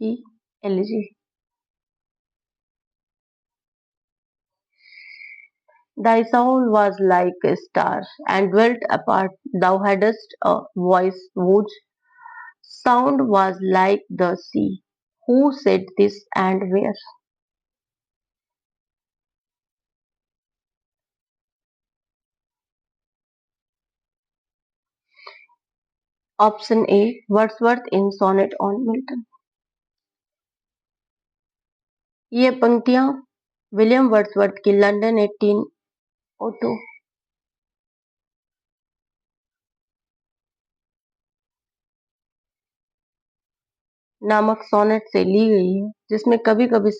[SPEAKER 1] की elegy. Thy soul was like a star, and dwelt apart. Thou hadst a voice whose sound was like the sea. Who said this and where? Option A, Wordsworth in Sonnet on Milton। ये पंक्तियां William Wordsworth की London 1802 नामक sonnet से ली गई है, जिसे कभी कभी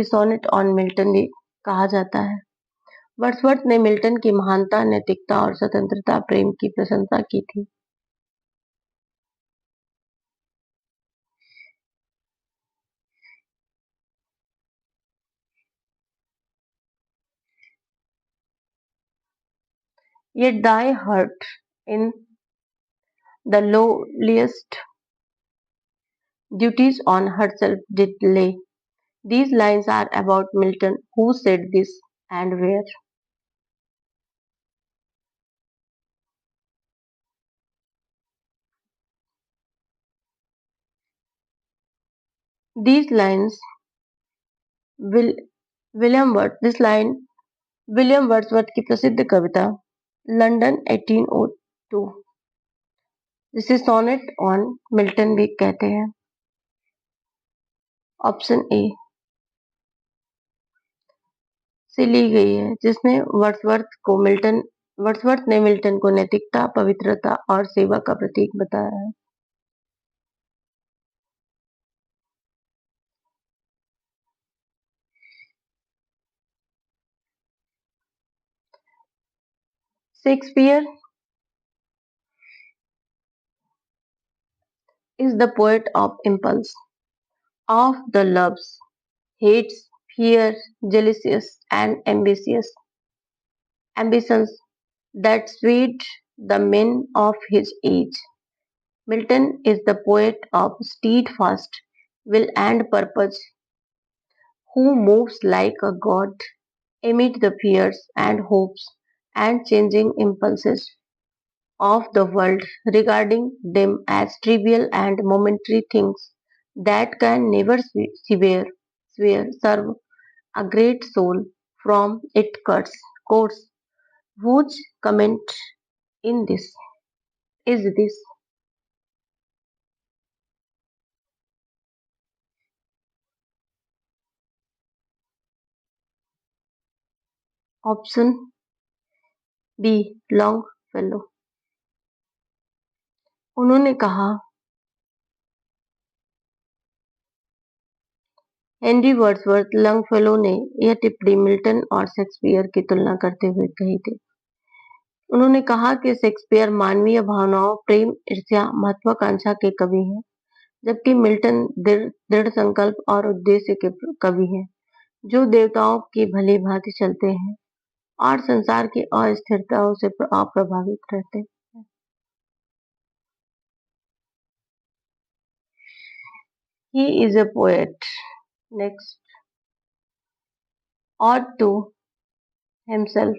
[SPEAKER 1] सोनेट ऑन मिल्टन भी कहा जाता है। वर्ड्सवर्थ ने मिल्टन की महानता, नैतिकता और स्वतंत्रता प्रेम की प्रशंसा की थी। Yet thy heart in the lowliest duties on herself did lay. These lines are about Milton. Who said this and where? These lines, will, this line William Wordsworth की प्रसिद्ध कविता लंदन 1802, जिसे सोनेट ऑन मिल्टन भी कहते हैं। Option A से ली गई है, जिसमें वर्ड्सवर्थ ने मिल्टन को नैतिकता, पवित्रता और सेवा का प्रतीक बताया है। Shakespeare is the poet of impulse, of the loves, hates, fears, jealousies, and ambitious ambitions that swayed the men of his age. Milton is the poet of steadfast will and purpose, who moves like a god amid the fears and hopes and changing impulses of the world, regarding them as trivial and momentary things that can never serve a great soul from its course. Whose comment in this is this? Option B, Longfellow. उन्होंने कहा, Henry Wordsworth Longfellow ने यह टिप्पणी Milton और Shakespeare की तुलना करते हुए कही थी। उन्होंने कहा कि शेक्सपियर मानवीय भावनाओं, प्रेम, ईर्ष्या, महत्वाकांक्षा के कवि हैं, जबकि मिल्टन दृढ़ संकल्प और उद्देश्य के कवि हैं, जो देवताओं की भली भांति चलते हैं और संसार की अस्थिरताओं से अप्रभावित रहते हैं। He is a poet. Next, ought to himself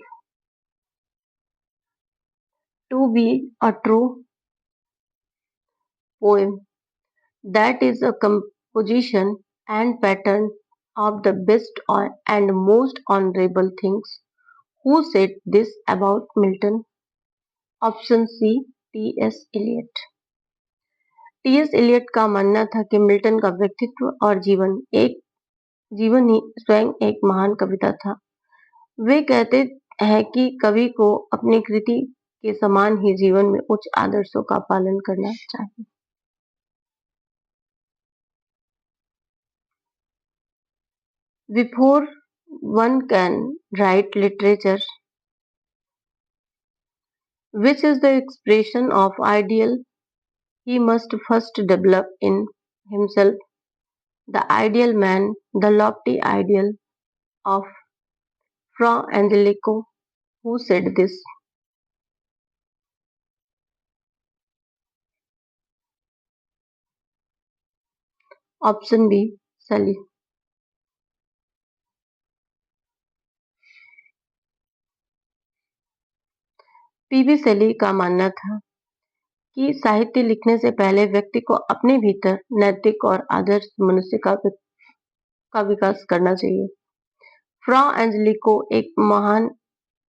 [SPEAKER 1] to be a true poem that is a composition and pattern of the best and most honorable things. Who said this about Milton? Option C, T.S. Eliot। T S. Eliot का मानना था कि Milton का व्यक्तित्व और जीवन ही स्वयं एक महान कविता था। वे कहते है कि कवि को अपनी कृति के समान ही जीवन में उच्च आदर्शों का पालन करना चाहिए। Before one can write literature, which is the expression of ideal, he must first develop in himself the ideal man, the lofty ideal of Fra Angelico, who said this. Option B, Sully. PV शैली का मानना था कि साहित्य लिखने से पहले व्यक्ति को अपने भीतर नैतिक और आदर्श मनुष्य का विकास करना चाहिए। फ्रा एंजेलिको एक महान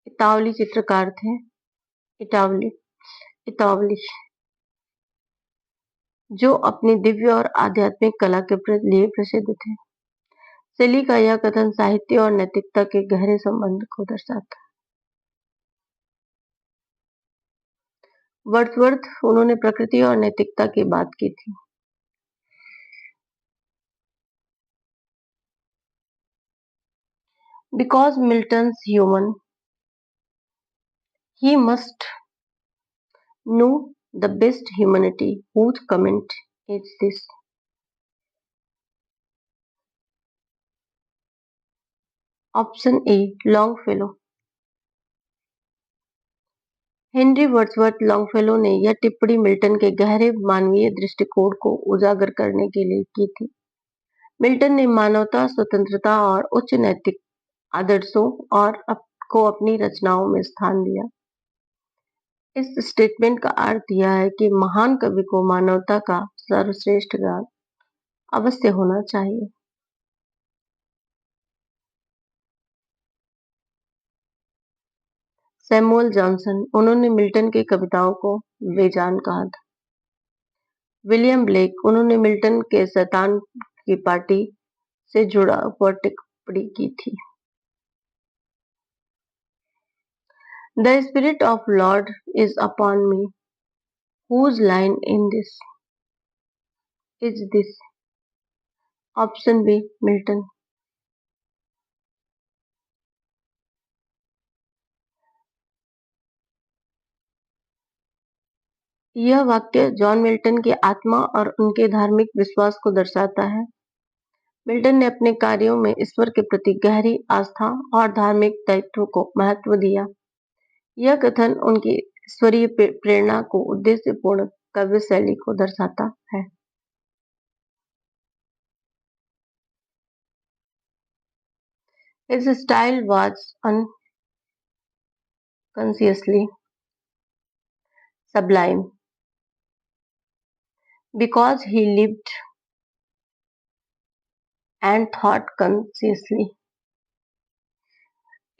[SPEAKER 1] इतालवी चित्रकार थे। इटावली इतावली जो अपनी दिव्य और आध्यात्मिक कला के लिए प्रसिद्ध थे। शैली का यह कथन साहित्य और नैतिकता के गहरे संबंध को दर्शाता है। वर्ड्सवर्थ उन्होंने प्रकृति और नैतिकता की बात की थी। Because Milton's human, he must know the best humanity. Whose comment is this? Option A, Longfellow. Henry Wordsworth Longfellow ने यह टिप्पणी मिल्टन के गहरे मानवीय दृष्टिकोण को उजागर करने के लिए की थी। मिल्टन ने मानवता, स्वतंत्रता और उच्च नैतिक आदर्शों को अपनी रचनाओं में स्थान दिया। इस स्टेटमेंट का अर्थ यह है कि महान कवि को मानवता का सर्वश्रेष्ठ ज्ञान अवश्य होना चाहिए। सैमुअल जॉनसन उन्होंने मिल्टन की कविताओं को बेजान कहा था। विलियम ब्लेक उन्होंने मिल्टन के शैतान की पार्टी से जुड़ा पर टिप्पणी की थी। The spirit of Lord is upon me, whose line in this is this. Option B, Milton. यह वाक्य जॉन मिल्टन की आत्मा और उनके धार्मिक विश्वास को दर्शाता है। मिल्टन ने अपने कार्यों में ईश्वर के प्रति गहरी आस्था और धार्मिक दायित्व को महत्व दिया। यह कथन उनकी ईश्वरीय प्रेरणा को उद्देश्यपूर्ण काव्य शैली को दर्शाता है। His style was unconsciously sublime because he lived and thought consciously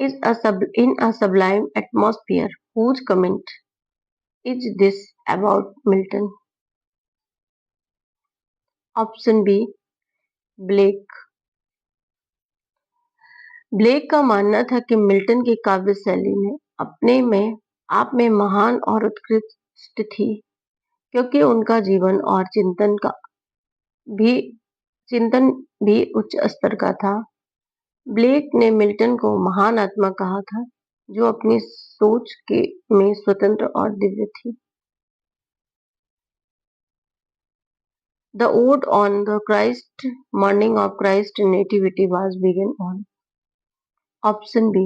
[SPEAKER 1] in a sublime atmosphere. Whose comment is this about Milton? Option B, Blake. Blake का मानना था कि मिल्टन की काव्य शैली में अपने में आप में महान और उत्कृष्ट थी, क्योंकि उनका जीवन और भी चिंतन भी उच्च स्तर का था। ब्लेक ने मिल्टन को महान आत्मा कहा था, जो अपनी सोच में स्वतंत्र और दिव्य थी। The ode on the morning of Christ's nativity was begun on option B,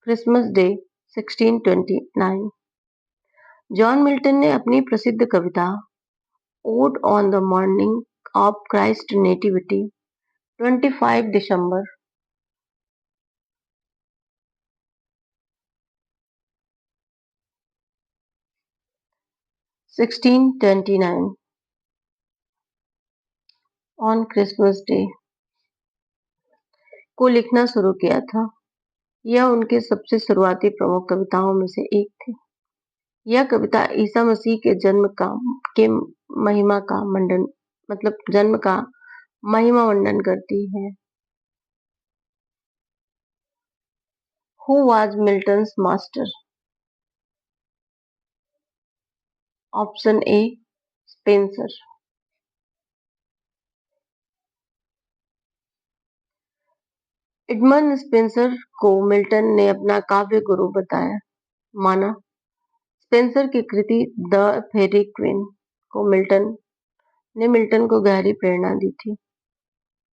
[SPEAKER 1] Christmas Day 1629। John Milton ने अपनी प्रसिद्ध कविता ode on the morning of Christ nativity 25 दिसंबर 1629 ऑन क्रिसमस डे को लिखना शुरू किया था। यह उनके सबसे शुरुआती प्रमुख कविताओं में से एक थी। यह कविता ईसा मसीह के जन्म का महिमा मंडन करती है। Who was Milton's master? Option A. Spencer. Edmund Spenser को मिल्टन ने अपना काव्य गुरु बताया माना। स्पेंसर की कृति द फेरी क्वीन को मिल्टन को गहरी प्रेरणा दी थी।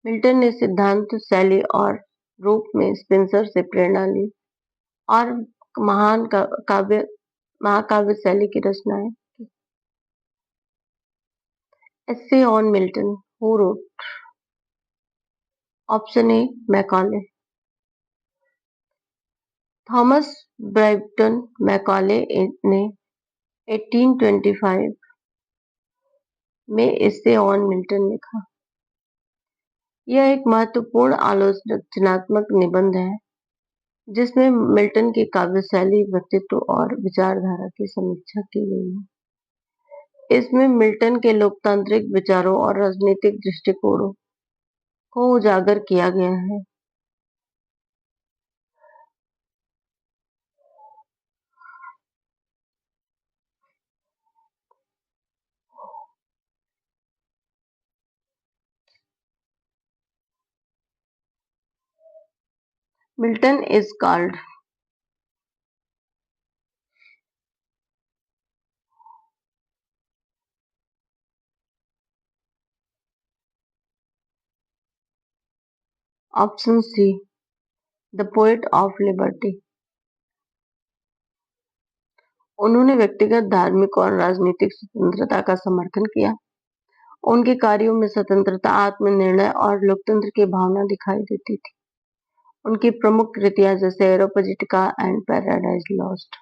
[SPEAKER 1] मिल्टन ने सिद्धांत, शैली और रूप में स्पेंसर से प्रेरणा ली और महान काव्य महाकाव्य शैली की रचनाएं की। Essay on Milton who wrote? Option A Macaulay. Thomas Brighton Macaulay ने 1825 में एस्से ऑन मिल्टन लिखा। यह एक महत्वपूर्ण आलोचनात्मक निबंध है जिसमें मिल्टन की काव्य शैली, व्यक्तित्व और विचारधारा की समीक्षा की गई है। इसमें मिल्टन के लोकतांत्रिक विचारों और राजनीतिक दृष्टिकोणों को उजागर किया गया है। Milton is called option see the poet of liberty. उन्होंने व्यक्तिगत, धार्मिक और राजनीतिक स्वतंत्रता का समर्थन किया। उनके कार्यों में स्वतंत्रता, आत्मनिर्णय और लोकतंत्र की भावना दिखाई देती थी। उनकी प्रमुख कृतियां जैसे Areopagitica and Paradise Lost,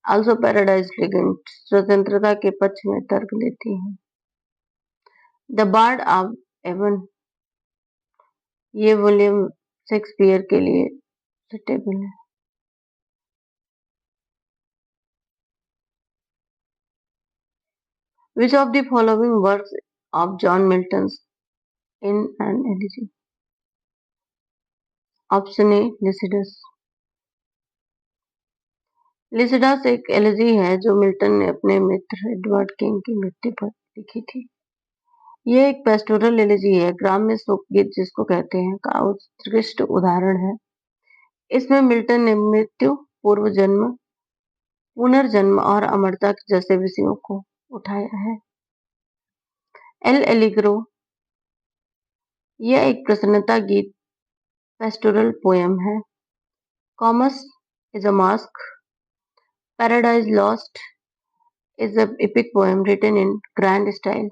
[SPEAKER 1] also Paradise Regained, स्वतंत्रता के पक्ष में तर्क देती हैं। द बार्ड ऑफ एवन, ये विलियम शेक्सपियर के लिए सुटेबल है। Which of the following works of John Milton's in an elegy? Option A Lycidas. Lycidas एक एलिजी है जो मिल्टन ने अपने मित्र एडवर्ड किंग की मृत्यु पर लिखी थी। यह एक पेस्टोरल एलिजी है, ग्राम्य शोक गीत जिसको कहते हैं, का उत्कृष्ट उदाहरण है। इसमें मिल्टन ने मृत्यु, पूर्व जन्म, पुनर्जन्म और अमरता जैसे विषयों को उठाया है। एल एलिग्रो, यह एक प्रसन्नता गीत पेस्टोरल पोयम है। Commas is a mask. Paradise Lost is an epic poem written in grand style.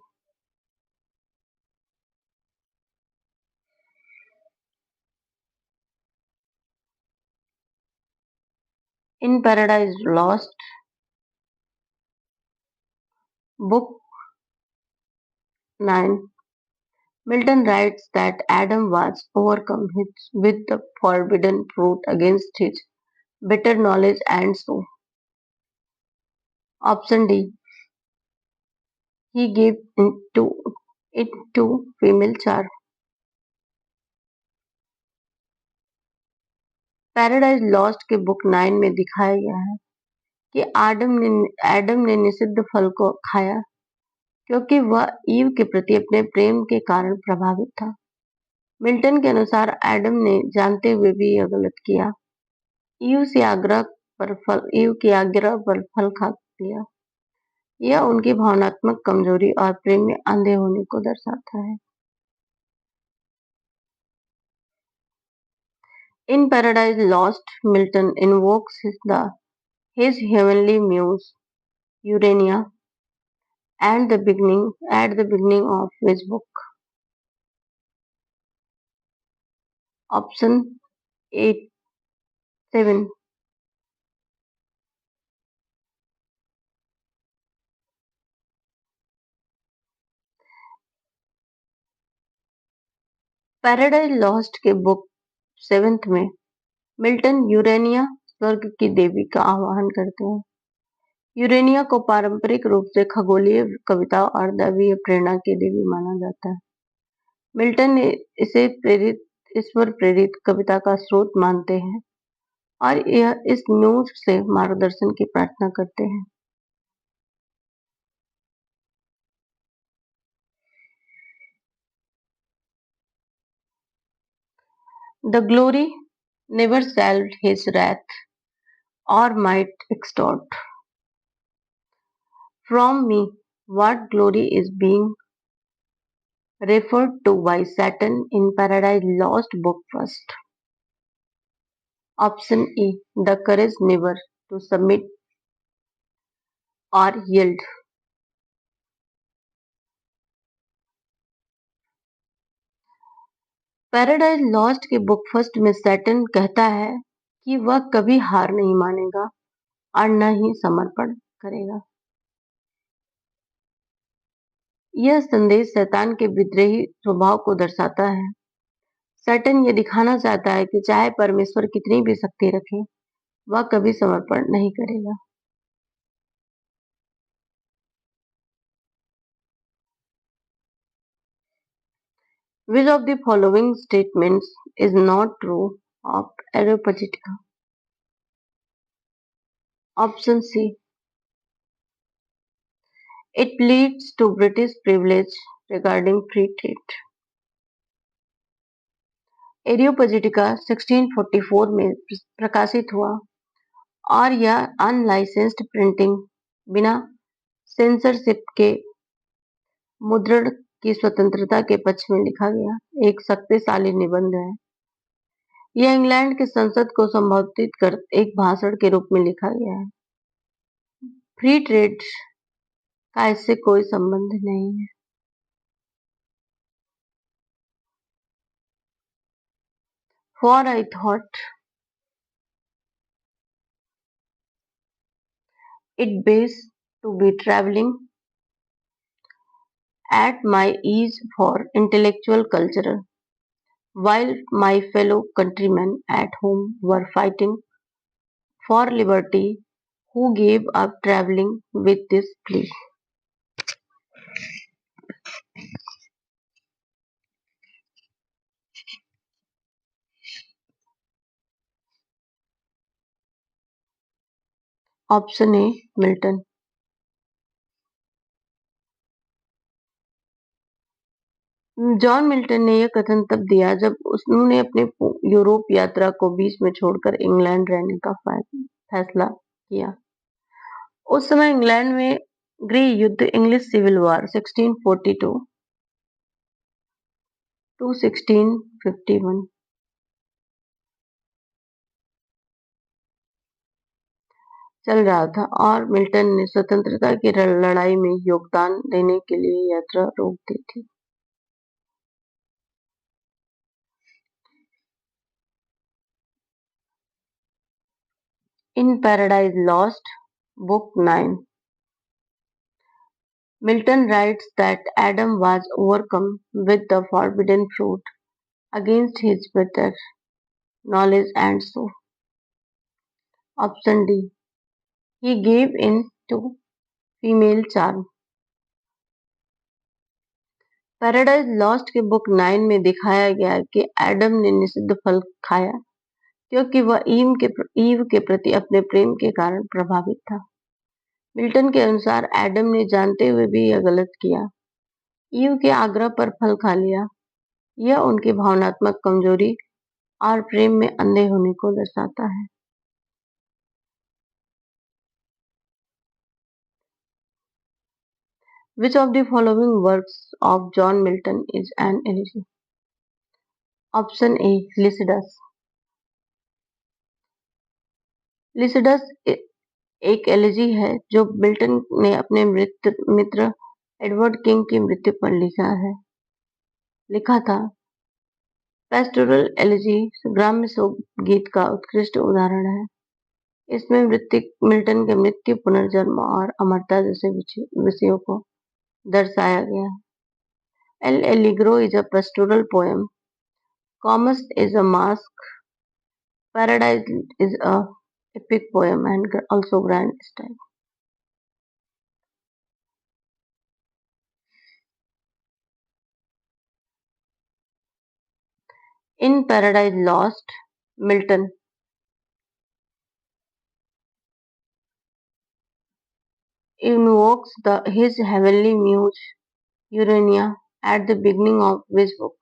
[SPEAKER 1] In Paradise Lost, Book 9, Milton writes that Adam was overcome with the forbidden fruit against his better knowledge and so. Option D. He gave it to female charm. Paradise Lost के book 9 में दिखाया गया है कि Adam ने निषिद्ध फल को खाया क्योंकि वह ईव के प्रति अपने प्रेम के कारण प्रभावित था। मिल्टन के अनुसार एडम ने जानते हुए भी यह गलत किया। ईव की आज्ञा पर फल खा लिया। यह उनकी भावनात्मक कमजोरी और प्रेम में अंधे होने को दर्शाता है। In Paradise Lost, Milton invokes his heavenly muse, Urania, at the beginning of his book. Option 7. Paradise Lost के बुक 7 में मिल्टन यूरेनिया स्वर्ग की देवी का आह्वान करते हैं। यूरेनिया को पारंपरिक रूप से खगोलीय कविता और दैवीय प्रेरणा की देवी माना जाता है। मिल्टन इसे ईश्वर प्रेरित कविता का स्रोत मानते हैं और यह इस म्यूज से मार्गदर्शन की प्रार्थना करते हैं। The glory never salved his wrath or might extort from me what glory is being referred to by Satan in Paradise Lost Book First. Option E. The courage never to submit or yield. Paradise Lost के book first में Satan कहता है कि वह कभी हार नहीं मानेगा और न ही समर्पण करेगा। यह संदेश शैतान के विद्रोही स्वभाव को दर्शाता है। सैटन ये दिखाना चाहता है कि चाहे परमेश्वर कितनी भी शक्ति रखे, वह कभी समर्पण नहीं करेगा। Which of the following statements is not true of Areopagitica? Option C. It leads to British privilege regarding free trade. एरियोपजिटिका 1644 में प्रकाशित हुआ और यह अनलाइसेंस्ड प्रिंटिंग बिना सेंसरशिप के मुद्रण की स्वतंत्रता के पक्ष में लिखा गया एक शक्तिशाली निबंध है। यह इंग्लैंड की संसद को संबोधित कर एक भाषण के रूप में लिखा गया है। फ्री ट्रेड का इससे कोई संबंध नहीं है। For I thought it best to be traveling at my ease for intellectual culture, while my fellow countrymen at home were fighting for liberty, who gave up traveling with this plea. Option A Milton. John Milton ने यह कथन तब दिया जब उन्होंने अपने Europe यात्रा को बीच में छोड़कर इंग्लैंड रहने का फैसला किया। उस समय इंग्लैंड में गृह युद्ध इंग्लिश सिविल वॉर 1642 टू 1651 चल रहा था और मिल्टन ने स्वतंत्रता की लड़ाई में योगदान देने के लिए यात्रा रोक दी थी। In Paradise Lost, Book 9, Milton writes that Adam was overcome with the forbidden fruit against his better knowledge and so. Option D. He gave in to female charm. Paradise Lost के बुक 9 में दिखाया गया कि Adam ने निषिद्ध फल खाया क्योंकि वह ईव के प्रति अपने प्रेम के कारण प्रभावित था। मिल्टन के अनुसार एडम ने जानते हुए भी यह गलत किया, ईव के आग्रह पर फल खा लिया। यह उनकी भावनात्मक कमजोरी और प्रेम में अंधे होने को दर्शाता है। Which of the following works of John Milton is an elegy? Option A. Lycidas. Lycidas एक एलिजी है जो मिल्टन ने अपने मित्र एडवर्ड किंग की मृत्यु पर लिखा था। पेस्टोरल एलिजी ग्राम्य शोक गीत का उत्कृष्ट उदाहरण है। इसमें मिल्टन के मृत्यु, पुनर्जन्म और अमरता जैसे विषयों को दर्शाया गया है। L Allegro is a pastoral poem, commas is a mask, paradise is a epic poem and also grand style. In Paradise Lost, Milton invokes his heavenly muse Urania at the beginning of which book?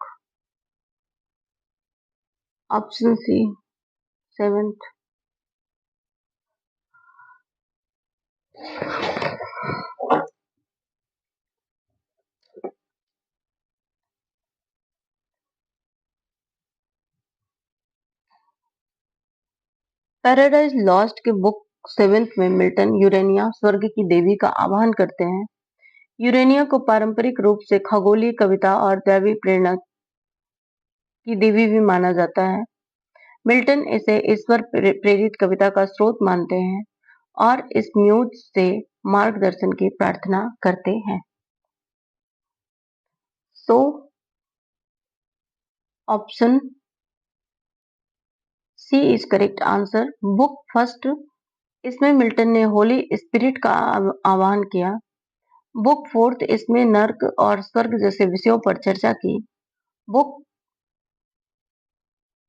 [SPEAKER 1] Option C, seventh. Paradise Lost के book seventh में Milton Urania स्वर्ग की देवी का आह्वान करते हैं। Urania को पारंपरिक रूप से खगोलीय कविता और दैवी प्रेरणा की देवी भी माना जाता है। मिल्टन इसे ईश्वर प्रेरित कविता का स्रोत मानते हैं और इस म्यूज से मार्गदर्शन की प्रार्थना करते हैं। So option C is correct answer. Book first, इसमें मिल्टन ने होली स्पिरिट का आह्वान किया। बुक फोर्थ, इसमें नर्क और स्वर्ग जैसे विषयों पर चर्चा की। बुक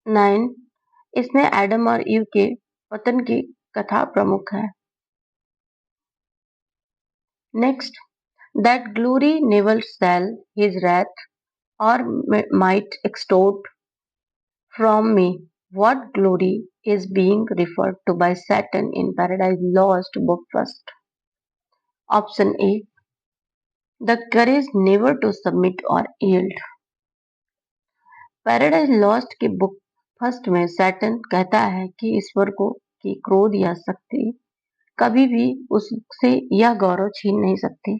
[SPEAKER 1] 9, इसमें एडम और ईव के पतन की कथा प्रमुख है। Next, that glory never shall his wrath or might extort from me. What glory is being referred to by Satan in Paradise Lost book first? Option A, the courage never to submit or yield. Paradise lost की book first में Satan कहता है कि ईश्वर को की क्रोध या शक्ति कभी भी उससे यह गौरव छीन नहीं सकती।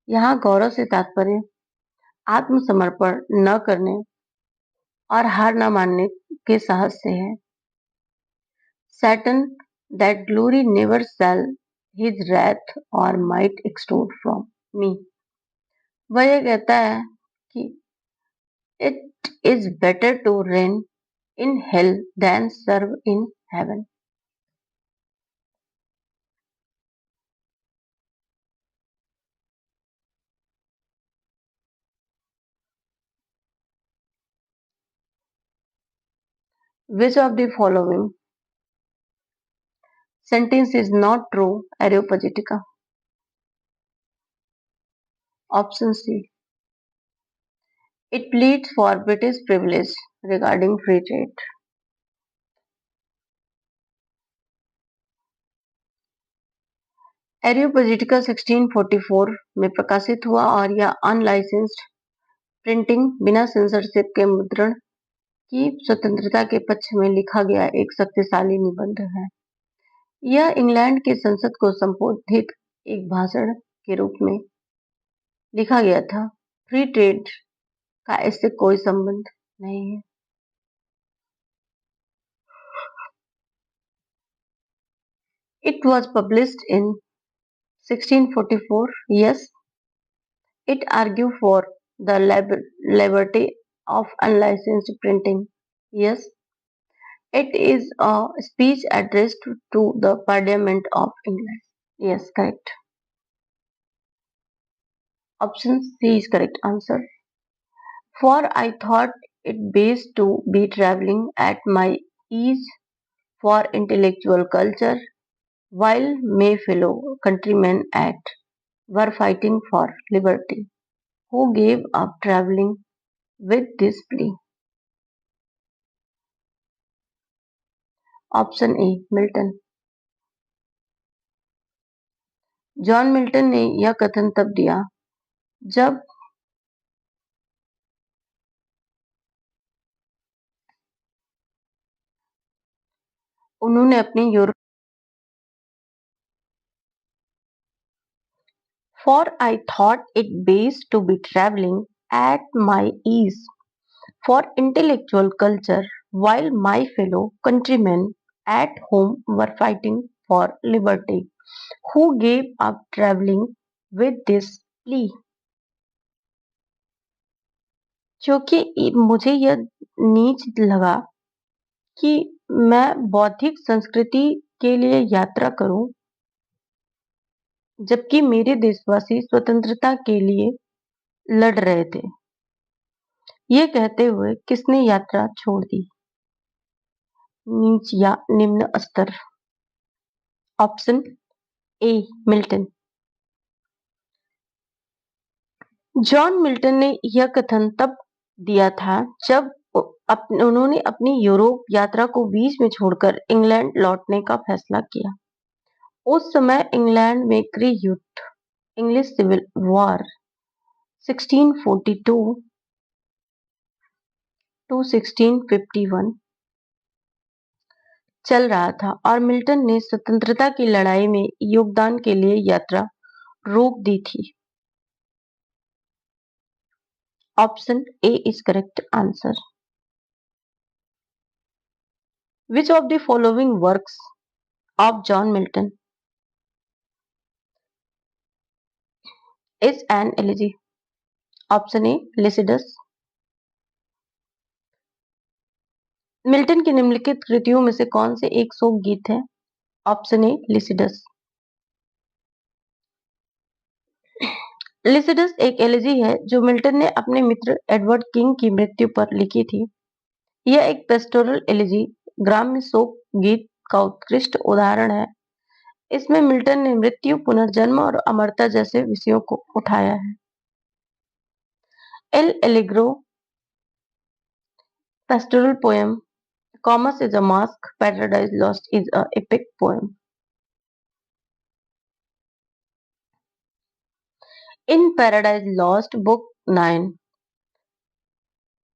[SPEAKER 1] यहाँ गौरव से तात्पर्य आत्मसमर्पण न करने और हार न मानने के साहस से है। Satan that glory never shall his wrath or might extort from me, वह यह कहता है कि it is better to reign in hell than serve in heaven. Which of the following sentence is not true? Areopagitica. Option C. It pleads for British privilege regarding free trade. एरियोपॉजिटिका 1644 में प्रकाशित हुआ और यह अनलाइसेंस्ड प्रिंटिंग बिना censorship के मुद्रण की स्वतंत्रता के पक्ष में लिखा गया एक शक्तिशाली निबंध है। यह इंग्लैंड की संसद को संबोधित एक भाषण के रूप में लिखा गया था। फ्री ट्रेड का इससे कोई संबंध नहीं है। It was published in 1644. Yes. It argued for the liberty of unlicensed printing. Yes. It is a speech addressed to the Parliament of England. Yes, correct. Option C is correct answer. For I thought it best to be travelling at my ease for intellectual culture, while my fellow countrymen were fighting for liberty, who gave up travelling with this plea. Option A Milton. John Milton ने यह कथन तब दिया जब उन्होंने अपने Europe For I thought it best to be travelling at my ease for intellectual culture while my fellow countrymen at home were fighting for liberty, who gave up travelling with this plea. क्योंकि मुझे यह नीच लगा कि मैं बौद्धिक संस्कृति के लिए यात्रा करूं जबकि मेरे देशवासी स्वतंत्रता के लिए लड़ रहे थे। ये कहते हुए किसने यात्रा छोड़ दी? नीच या निम्न स्तर। Option A. Milton. John Milton ने यह कथन तब दिया था जब उन्होंने अपनी यूरोप यात्रा को बीच में छोड़कर इंग्लैंड लौटने का फैसला किया। उस समय इंग्लैंड में गृह युद्ध, इंग्लिश सिविल वॉर 1642 टू 1651 चल रहा था और मिल्टन ने स्वतंत्रता की लड़ाई में योगदान के लिए यात्रा रोक दी थी। Option A is correct answer. Which of the following works of John Milton is an elegy? Option A Lycidas। Milton की निम्नलिखित कृतियों में से कौन से एक शोक गीत है? ऑप्शन ए लिसिडस। लिसिडस एक एलिजी है जो मिल्टन ने अपने मित्र एडवर्ड किंग की मृत्यु पर लिखी थी। यह एक पेस्टोरल एलिजी, ग्राम्य शोक गीत का उत्कृष्ट उदाहरण है। इसमें मिल्टन ने मृत्यु, पुनर्जन्म और अमरता जैसे विषयों को उठाया है। L Allegro pastoral poem, commas is a mask, paradise Lost is a epic poem. In Paradise Lost, Book 9,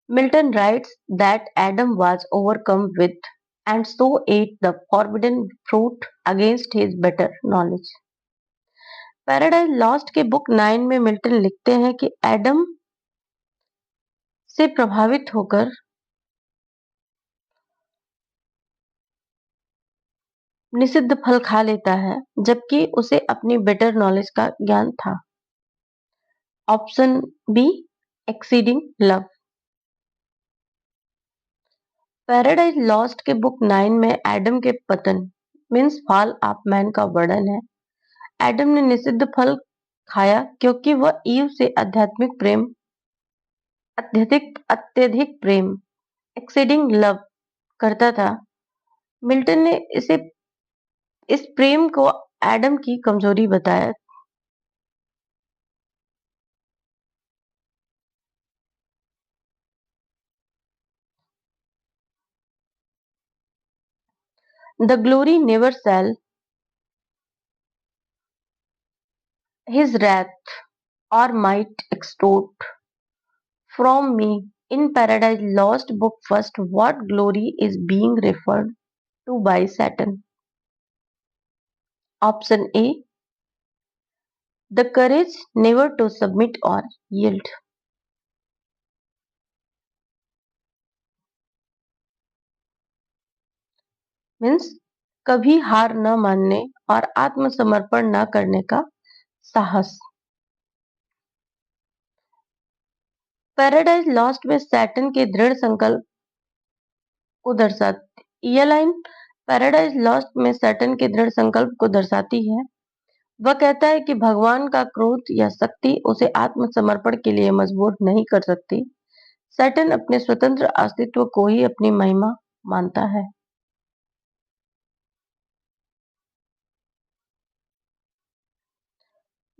[SPEAKER 1] Milton writes that Adam was overcome with and so ate the forbidden fruit against his better knowledge. Paradise Lost के book 9 में Milton लिखते हैं कि Adam से प्रभावित होकर निषिद्ध फल खा लेता है जबकि उसे अपनी बेटर नॉलेज का ज्ञान था। Option B exceeding love. Paradise Lost के बुक 9 में एडम के पतन मीन्स फॉल ऑफ मैन का वर्णन है। एडम ने निषिद्ध फल खाया क्योंकि वह ईव से अत्यधिक प्रेम एक्सीडिंग लव करता था। मिल्टन ने इस प्रेम को एडम की कमजोरी बताया। The glory never sell his wrath or might extort from me. In Paradise Lost book first, what glory is being referred to by Satan? Option A, the courage never to submit or yield. Means कभी हार न मानने और आत्मसमर्पण न करने का साहस। पैराडाइज लॉस्ट में सैटन के दृढ़ संकल्प को दर्शाती यह लाइन पैराडाइज लॉस्ट में सैटन के दृढ़ संकल्प को दर्शाती है। वह कहता है कि भगवान का क्रोध या शक्ति उसे आत्मसमर्पण के लिए मजबूर नहीं कर सकती। सैटन अपने स्वतंत्र अस्तित्व को ही अपनी महिमा मानता है।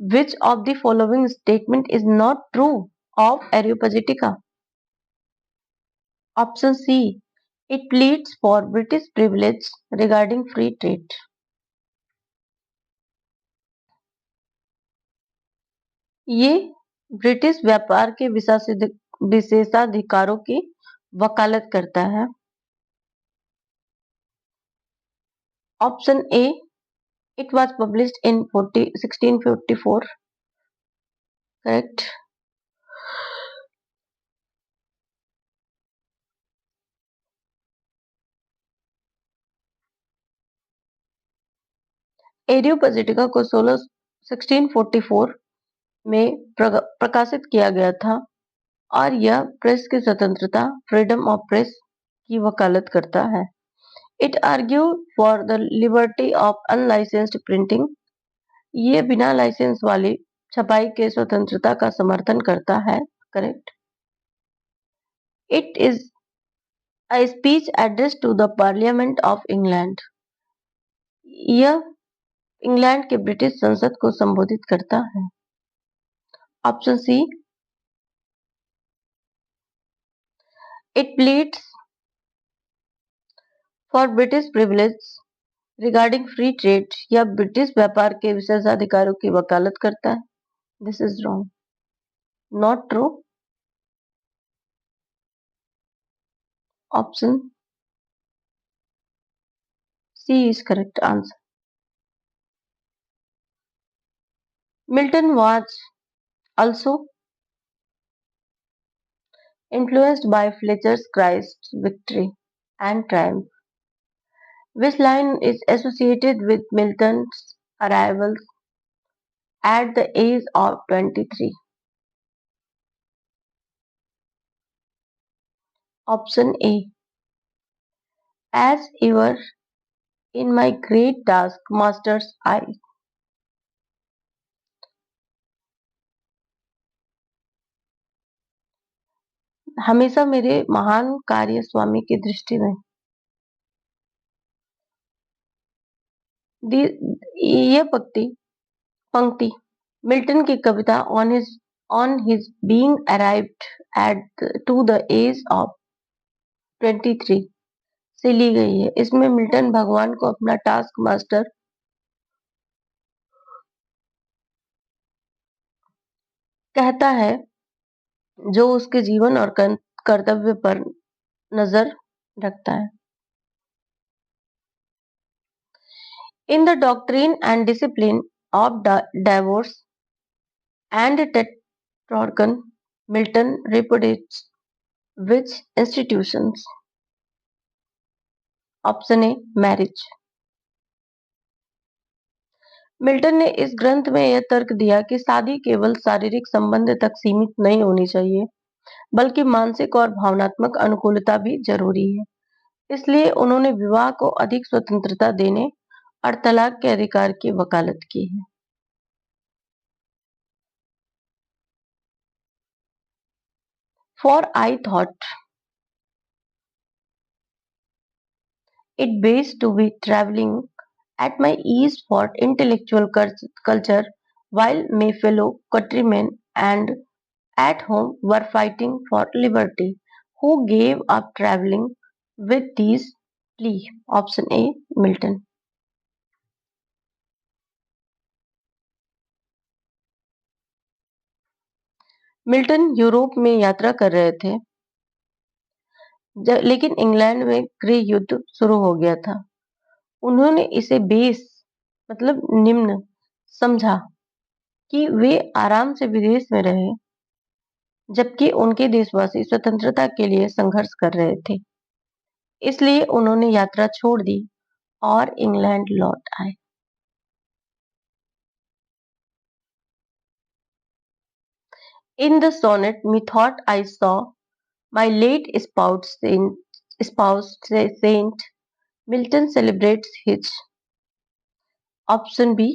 [SPEAKER 1] Which of the following statement is not true of Areopagitica? Option C. It pleads for British privilege regarding free trade. ये ब्रिटिश व्यापार के विशेषाधिकारों की वकालत करता है। Option A it was published in 1644 correct. Areopagitica को 1644 में प्रकाशित किया गया था और यह प्रेस की स्वतंत्रता फ्रीडम ऑफ प्रेस की वकालत करता है। It argue for the liberty of unlicensed printing. ये बिना लाइसेंस वाली छपाई के स्वतंत्रता का समर्थन करता है correct. It is a speech address to the Parliament of England. यह इंग्लैंड के ब्रिटिश संसद को संबोधित करता है? Option C, it pleads for British privilege regarding free trade, या ब्रिटिश व्यापार के विशेषाधिकारों की वकालत करता है? This is wrong, not true. Option C is correct answer. Milton was also influenced by Fletcher's Christ's victory and triumph. Which line is associated with Milton's arrival at the age of 23? Option A. As ever in my great task, master's eye. हमेशा मेरे महान कार्य स्वामी की दृष्टि में। ये पंक्ति मिल्टन की कविता on his being arrived at to the age of 23 से ली गई है। इसमें मिल्टन भगवान को अपना टास्क मास्टर कहता है, जो उसके जीवन और कर्तव्य पर नजर रखता है। In the doctrine and discipline of divorce and Tetrachordon, Milton repudiates which institutions? Option A, marriage. Milton ने इस ग्रंथ में यह तर्क दिया कि शादी केवल शारीरिक संबंध तक सीमित नहीं होनी चाहिए, बल्कि मानसिक और भावनात्मक अनुकूलता भी जरूरी है। इसलिए उन्होंने विवाह को अधिक स्वतंत्रता देने और तलाक के अधिकार की वकालत की है। For I thought it best to be traveling at my ease for intellectual culture while my fellow countrymen and at home were fighting for liberty. Who gave up traveling with these plea? Option A, Milton. Milton Europe में यात्रा कर रहे थे, लेकिन England में गृह युद्ध शुरू हो गया था। उन्होंने इसे बेस मतलब निम्न समझा कि वे आराम से विदेश में रहे, जबकि उनके देशवासी स्वतंत्रता के लिए संघर्ष कर रहे थे। इसलिए उन्होंने यात्रा छोड़ दी और इंग्लैंड लौट आए। In the sonnet Methought I saw my late spouse Saint Milton celebrates his option B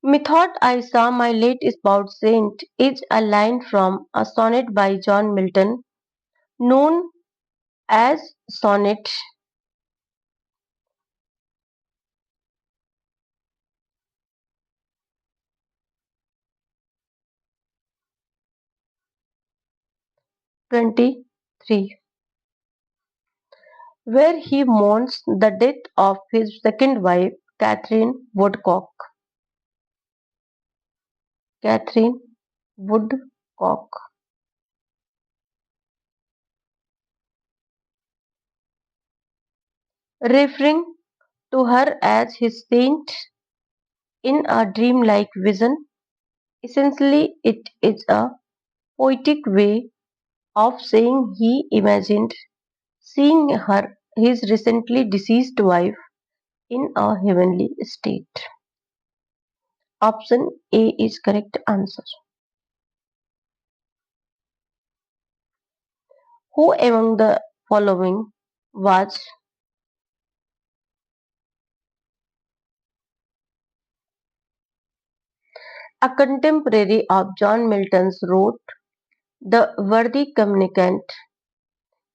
[SPEAKER 1] 'Methought I saw my late spouse Saint' is a line from a sonnet by John Milton known as Sonnet 23, where he mourns the death of his second wife, Catherine Woodcock. Catherine Woodcock. Referring to her as his saint in a dreamlike vision. Essentially, it is a poetic way of saying he imagined seeing his recently deceased wife in a heavenly state. Option A is correct answer. Who among the following was A contemporary of John Milton's wrote, "The worthy communicant."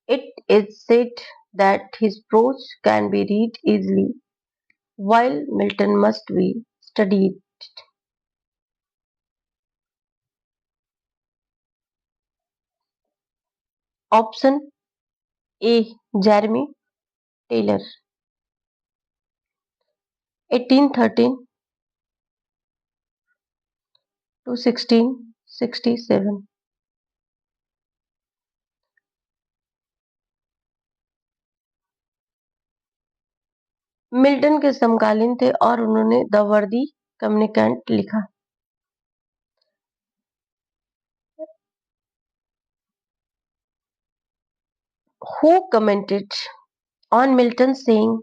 [SPEAKER 1] It is said that his prose can be read easily, while Milton must be studied. Option A. Jeremy Taylor, 1813 to 1667. Milton के समकालीन थे और उन्होंने the वर्दी communicant लिखा। Who commented on Milton saying,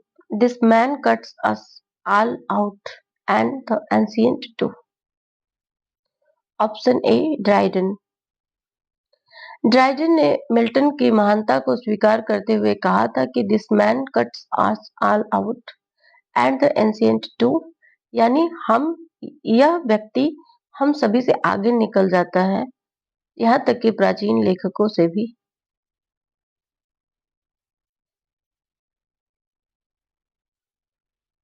[SPEAKER 1] "This man cuts us all out, and the ancient too"? Option A Dryden. Dryden ने Milton की महानता को स्वीकार करते हुए कहा था कि this man cuts us all out and the ancient too, यानी हम यह व्यक्ति हम सभी से आगे निकल जाता है, यहाँ तक कि प्राचीन लेखकों से भी।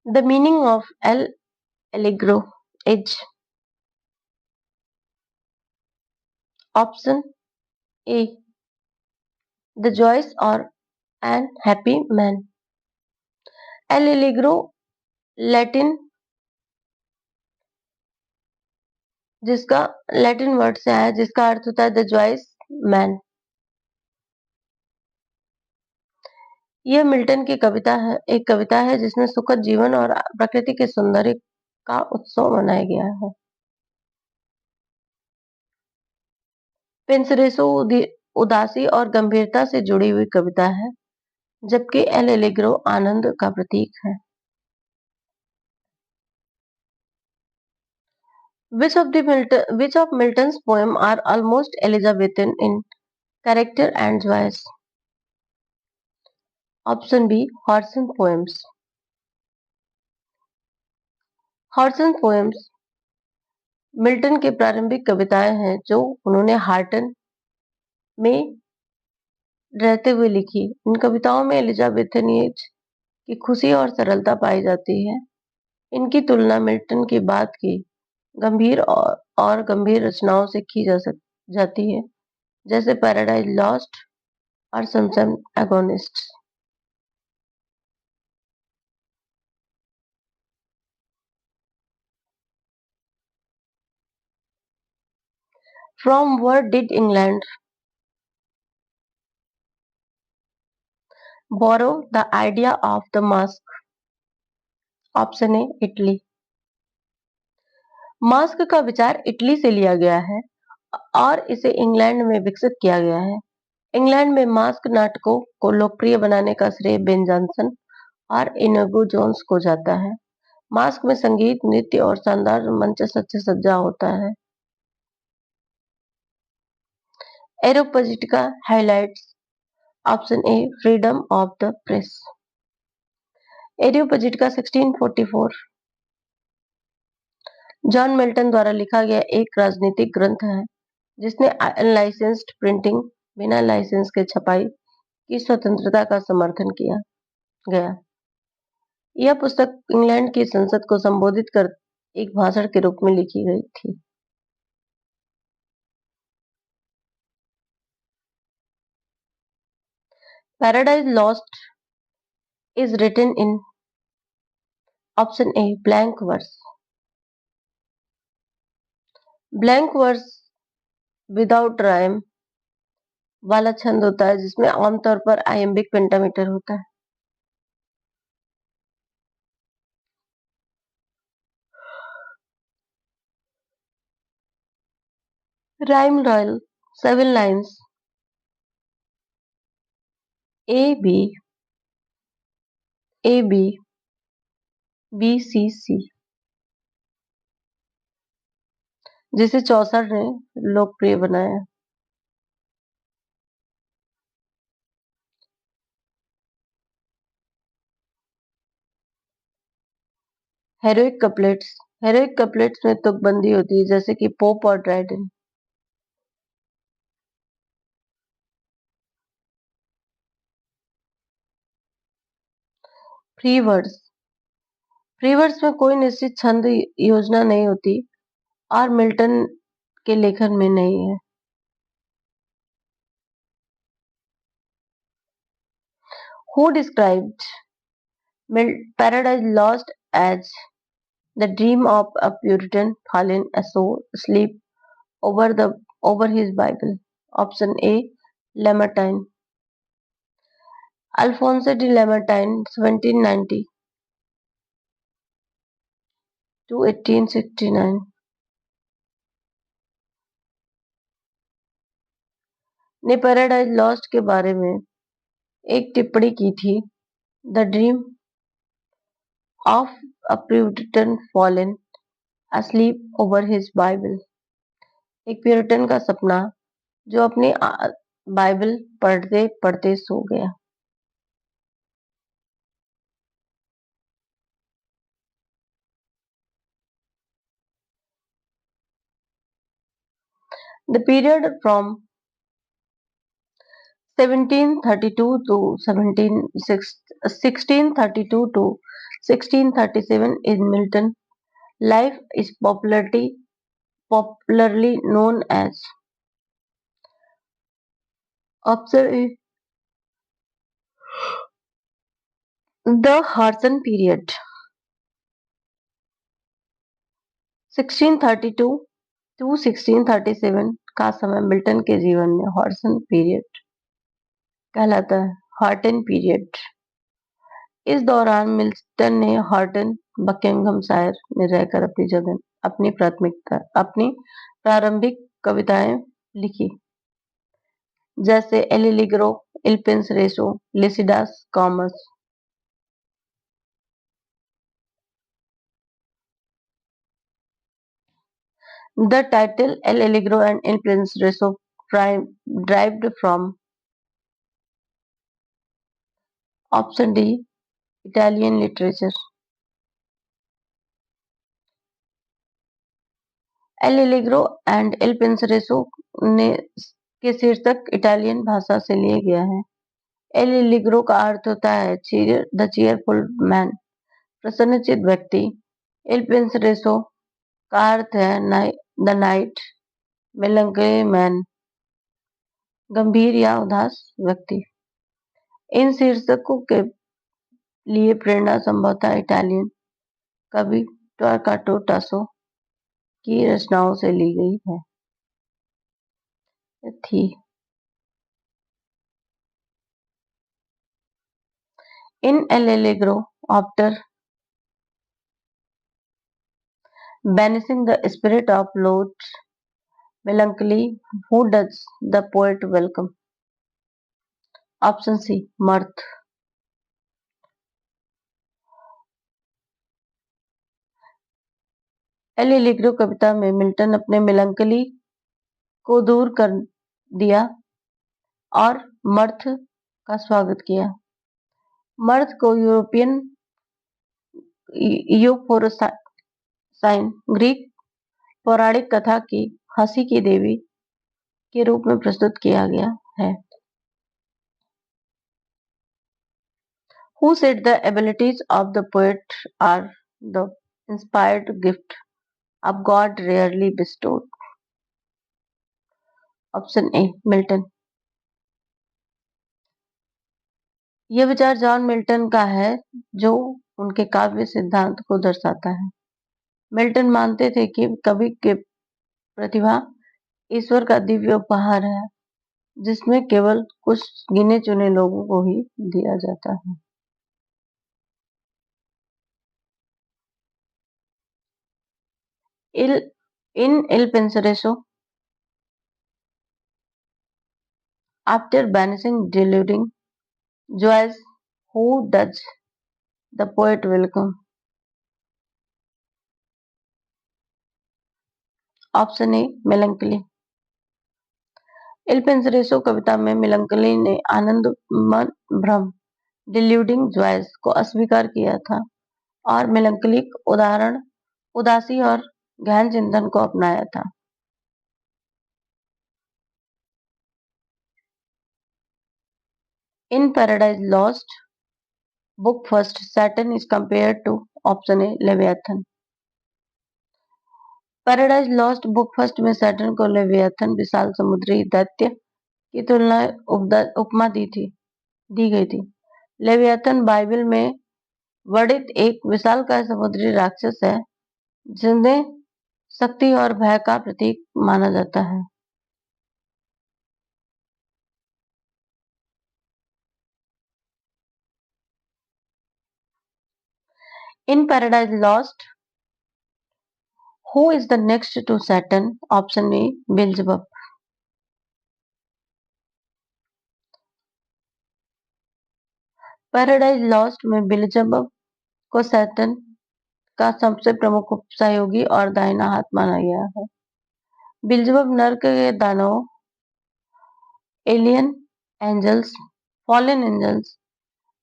[SPEAKER 1] The meaning of L'Allegro is. Option A the joyous or an happy man. L'Allegro Latin जिसका लैटिन वर्ड से आया, जिसका अर्थ होता है द जॉयस मैन। यह मिल्टन की कविता है, एक कविता है जिसमें सुखद जीवन और प्रकृति के सौंदर्य का उत्सव मनाया गया है। पेंसरेसो उदासी और गंभीरता से जुड़ी हुई कविता है, जबकि एल एलिग्रो आनंद का प्रतीक है। Which of Milton's poems are almost Elizabethan in character and voice? Option B Horton poems। Horton poems Milton की प्रारंभिक कविताएं हैं जो उन्होंने हार्टन में रहते हुए लिखी। इन कविताओं में एलिजाबेथन एज की खुशी और सरलता पाई जाती है। इनकी तुलना मिल्टन की बाद की गंभीर और गंभीर रचनाओं से की जाती है, जैसे पैराडाइज लॉस्ट और sunshine agonist. From where did England borrow the idea of the mask? Option A Italy. Mask का विचार इटली से लिया गया है और इसे इंग्लैंड में विकसित किया गया है। इंग्लैंड में मास्क नाटकों को लोकप्रिय बनाने का श्रेय बेन जॉनसन और इनिगो जोन्स को जाता है। मास्क में संगीत, नृत्य और शानदार मंच सज्जा होता है। Areopagitica highlights. Option A freedom of the press. Areopagitica 1644 John Milton द्वारा लिखा गया एक राजनीतिक ग्रंथ है जिसने अनलाइसेंस्ड प्रिंटिंग, बिना लाइसेंस के छपाई की स्वतंत्रता का समर्थन किया गया। यह पुस्तक इंग्लैंड की संसद को संबोधित कर एक भाषण के रूप में लिखी गई थी। Paradise Lost is written in. Option A blank verse. Blank verse without rhyme वाला छंद होता है जिसमें आमतौर पर आयम्बिक पेंटामीटर होता है। Rhyme royal 7 lines A B A B B C C, जिसे चौसर ने लोकप्रिय बनाया। हेरोइक कपलेट्स हेरोइक कपलेट्स में तुकबंदी होती है, जैसे कि पोप और Dryden. Free words. Free words में कोई निश्चित छंद योजना नहीं होती और मिल्टन के लेखन में नहीं है। Who described Paradise Lost as the dream of a Puritan fallen asleep over the over his Bible? Option A, Lamartine. Alphonse de Lamartine, 1790 to 1869, ने पैराडाइज लॉस्ट के बारे में एक टिप्पणी की थी। The dream of a Puritan fallen asleep over his Bible. एक Puritan का सपना जो अपनी बाइबल पढ़ते पढ़ते सो गया। The period from 1732 to 1632 to 1637 in Milton life is popularly known as option A, the Horson period. 1632 to 1637 का समय मिल्टन के जीवन में हॉर्सन पीरियड कहलाता है। Horton period. इस दौरान मिल्टन ने हॉर्टन बकिंघमशायर में रहकर अपनी प्रारंभिक कविताएं लिखी, जैसे L'Allegro, Il Penseroso, Lycidas Comus. The title El Allegro and Il Penseroso derived from option D, Italian literature. El Allegro and Il Penseroso के शीर्षक इटालियन भाषा से लिए गया है। एल एलिग्रो का अर्थ होता है द चीयरफुल मैन, प्रसन्नचित्त व्यक्ति। इल पेंसरेसो का अर्थ है द नाइट मेलंकली मैन, गंभीर या उदास व्यक्ति। इन शीर्षकों के लिए प्रेरणा संभवतः इटालियन कवि टॉर्क्वाटो टासो की रचनाओं से ली गई थी। In El Allegro, after banishing the spirit of Lord's melancholy, who does the poet welcome? Option C, mirth. L'Allegro कविता में मिल्टन अपने मेलंकली को दूर कर दिया और मर्थ का स्वागत किया। मर्थ को यूरोपियन यूफोरोसाइन, ग्रीक पौराणिक कथा की हंसी की देवी के रूप में प्रस्तुत किया गया है। Who said the abilities of the poet are the inspired gift of God rarely bestowed? Option A, Milton. यह विचार जॉन मिल्टन का है, जो उनके काव्य सिद्धांत को दर्शाता है। मिल्टन मानते थे कि कवि की प्रतिभा ईश्वर का दिव्य उपहार है, जिसमें केवल कुछ गिने चुने लोगों को ही दिया जाता है। In Il Penseroso, after banishing deluding joys, who does the poet welcome? Option A, melancholy. Il Penseroso कविता में मेलंकली ने आनंद मन भ्रम डिल्यूडिंग जॉयस को अस्वीकार किया था और मेलंकलिक उदाहरण उदासी और गहन चिंतन को अपनाया था। In Paradise Lost book first Satan is compared to option A Leviathan. Paradise Lost book first में सैटर्न को लेवियाथन विशाल समुद्री दैत्य की तुलना उपमा दी गई थी। लेवियाथन बाइबल में वर्णित एक विशालकाय समुद्री राक्षस है जिन्हें शक्ति और भय का प्रतीक माना जाता है। In Paradise Lost who is the next to Saturn? Option A Beelzebub. Paradise Lost में बेल्जेबब को सैटर्न का सबसे प्रमुख सहयोगी और दाहिना हाथ माना गया है। बेल्जेबब नर्क के दानव, एलियन, एंजल्स, फॉलन एंजल्स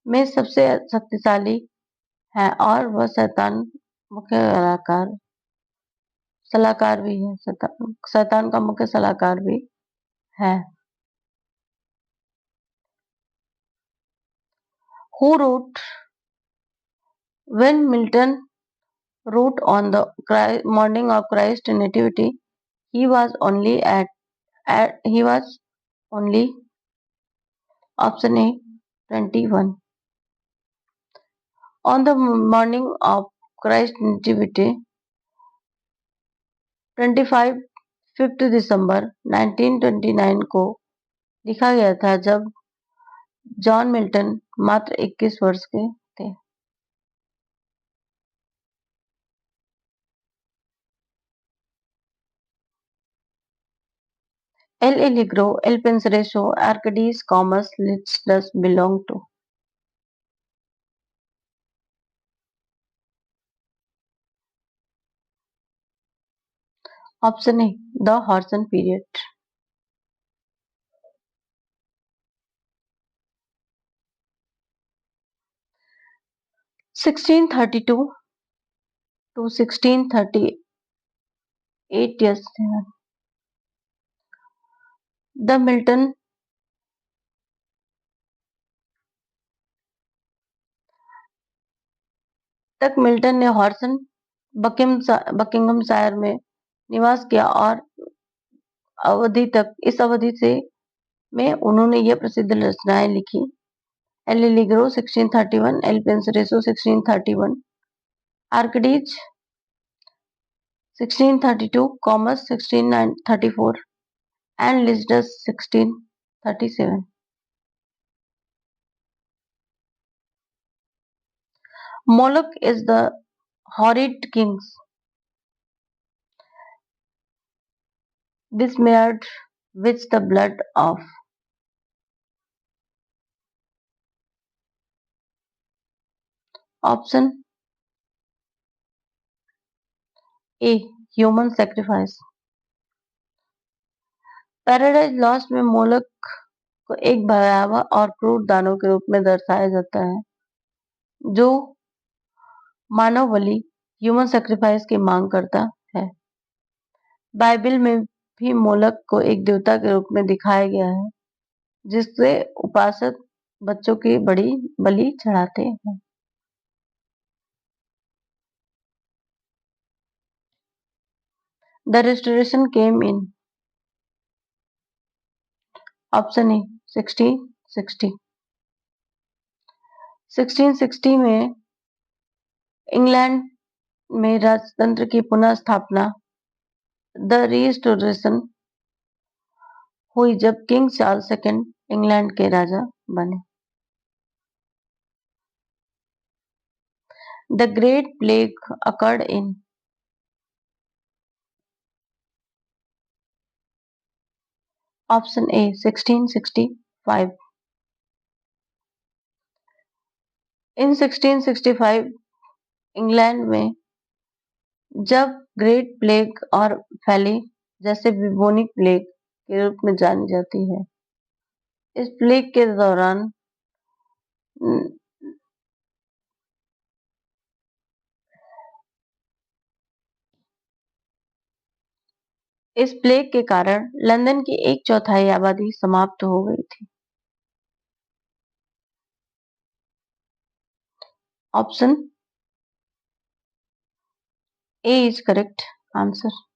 [SPEAKER 1] में सबसे शक्तिशाली है और वह शैतान मुख्य सलाहकार भी है। शैतान का मुख्य सलाहकार भी है। Who wrote when Milton wrote on the morning of Christ's nativity? He was only he was only option A 21. On the morning of Christ's nativity, 25 5 दिसंबर 1929 को लिखा गया था जब जॉन मिल्टन मात्र 21 वर्ष के थे। El Allegro, El Penseroso, Arcades, Comus list does belong to? Option A, the Horson period. 1632 to 1638 years. The Milton तक मिल्टन ने हॉर्सन बकिंघमशायर में निवास किया और इस अवधि से में उन्होंने यह प्रसिद्ध रचनाएं लिखी। L'Allegro 1631, Il Penseroso 1631, Arcades 1632, Comus 1634 and Lycidas 1637. Moloch is the horrid kings besmeared with the blood of? Option A, human sacrifice. Paradise Lost में मोलक को एक भयावह और क्रूर दानव के रूप में दर्शाया जाता है जो मानव बलि ह्यूमन सैक्रिफाइस की मांग करता है। बाइबल में भी मोलक को एक देवता के रूप में दिखाया गया है जिससे उपासक बच्चों की बड़ी बलि चढ़ाते हैं। The restoration came in? Option ए 1660। 1660 में इंग्लैंड में राजतंत्र की पुनः स्थापना द रिस्टोरेशन हुई जब किंग चार्ल्स सेकंड इंग्लैंड के राजा बने। The great plague occurred in? Option A 1665। In 1665 England में जब ग्रेट प्लेग और फैली जैसे बिबोनिक प्लेग के रूप में जानी जाती है। इस प्लेग के दौरान इस प्लेग के कारण लंदन की एक चौथाई आबादी समाप्त हो गई थी। Option A is correct answer.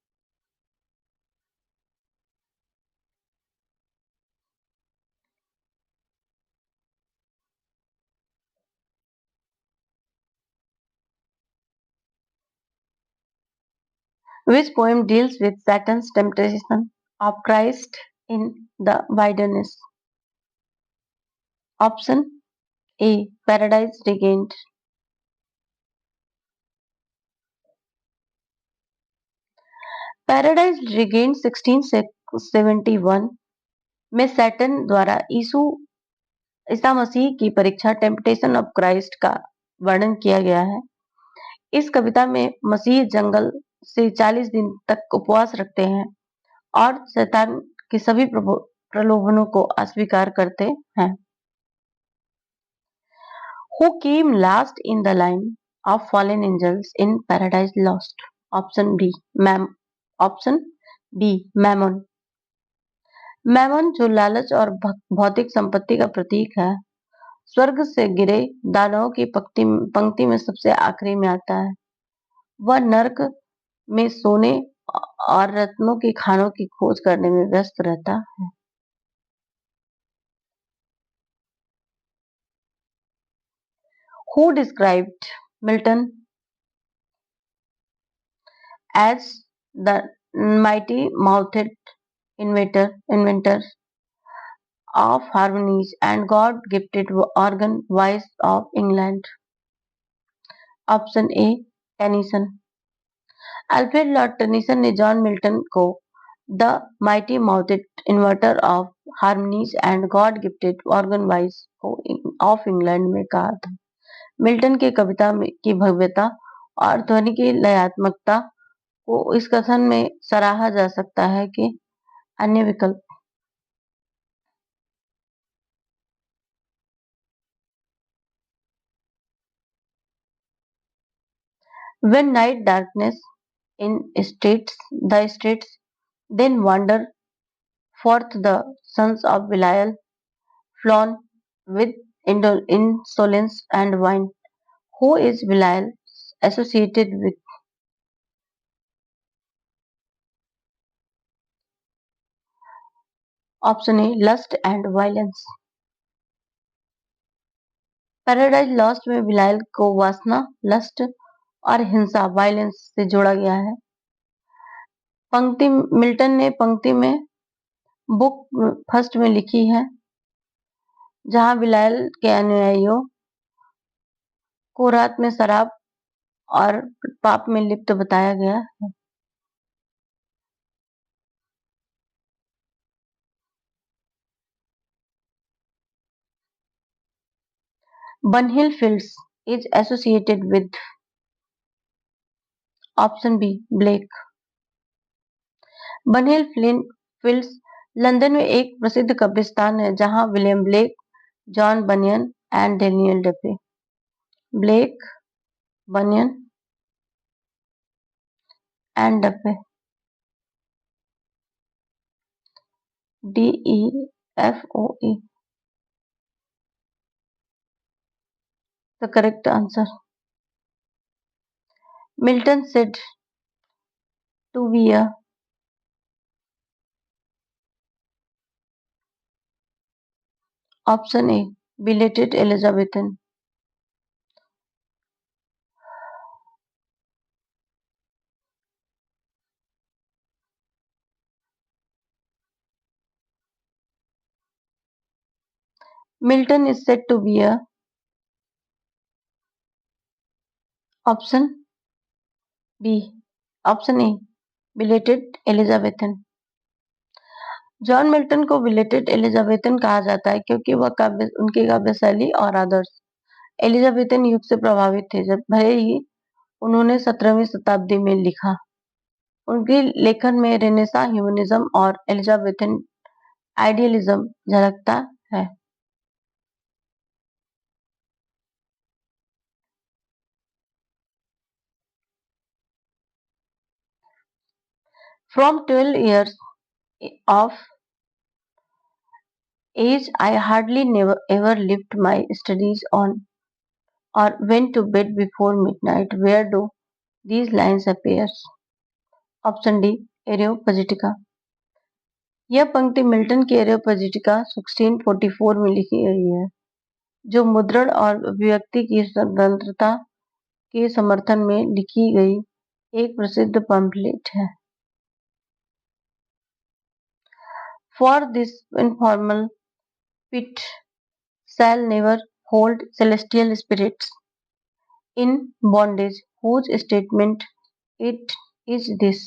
[SPEAKER 1] Which poem deals with Satan's temptation of Christ in the wilderness? Option A. Paradise Regained. Paradise Regained 1671 में सैटन द्वारा ईसा मसीह की परीक्षा टेम्पटेशन ऑफ क्राइस्ट का वर्णन किया गया है। इस कविता में मसीह जंगल से 40 दिन तक उपवास रखते हैं और शैतान के सभी प्रलोभनों को अस्वीकार करते हैं। Who came last in the line of fallen angels in Paradise Lost? Option B. Option B. Mammon. Memon जो लालच और भौतिक संपत्ति का प्रतीक है, स्वर्ग से गिरे दानवों की पंक्ति में सबसे आखिरी में आता है। वह नर्क में सोने और रत्नों की खानों की खोज करने में व्यस्त रहता है। Who described Milton as the mighty-mouthed inventor of harmonies and God-gifted organ voice of England? Option A. Tennyson. Alfred Lord Tennyson ने जॉन मिल्टन को the mighty mouthed inverter of harmonies and God gifted organ voice of England में कहा था। Milton की कविता की भव्यता और ध्वनि की लयात्मकता को इस कथन में सराहा जा सकता है कि अन्य विकल्प। When night darkness in the streets, then wander forth the sons of Belial, flown with insolence and wine. Who is Belial associated with? Option A. Lust and violence. Paradise Lost में बिलायल को वासना, लस्ट और हिंसा violence से जोड़ा गया है। पंक्ति मिल्टन ने पंक्ति में बुक फर्स्ट में लिखी है, जहां बिलायल के अनुयायियों को रात में शराब और पाप में लिप्त बताया गया है। Bunhill Fields is associated with. Option B. Blake. Bunhill Fields London में एक प्रसिद्ध कब्रिस्तान है जहां William Blake, John Bunyan and Daniel Defoe. Blake, Bunyan and Defoe. DEFOE the correct answer. Milton said to be a option A. Belated Elizabethan. Milton is said to be a option B. Option A. Belated Elizabethan. John Milton को belated Elizabethan कहा जाता है क्योंकि वह उनकी काव्य शैली और आदर्श एलिजाबेथन युग से प्रभावित थे, जब भले ही उन्होंने 17वीं शताब्दी में लिखा। उनके लेखन में रेनेसां ह्यूमनिज्म और एलिजाबेथन आइडियलिज्म झलकता है। From 12 years of age, I hardly never ever left my studies on or went to bed before midnight. Where do these lines appear? Option D Areopagitica. यह पंक्ति मिल्टन की एरियोपजिटिका 1644 में लिखी गई है, जो मुद्रण और अभिव्यक्ति की स्वतंत्रता के समर्थन में लिखी गई एक प्रसिद्ध पम्फलेट है। For this infernal pit shall never hold celestial spirits in bondage, whose statement it is this?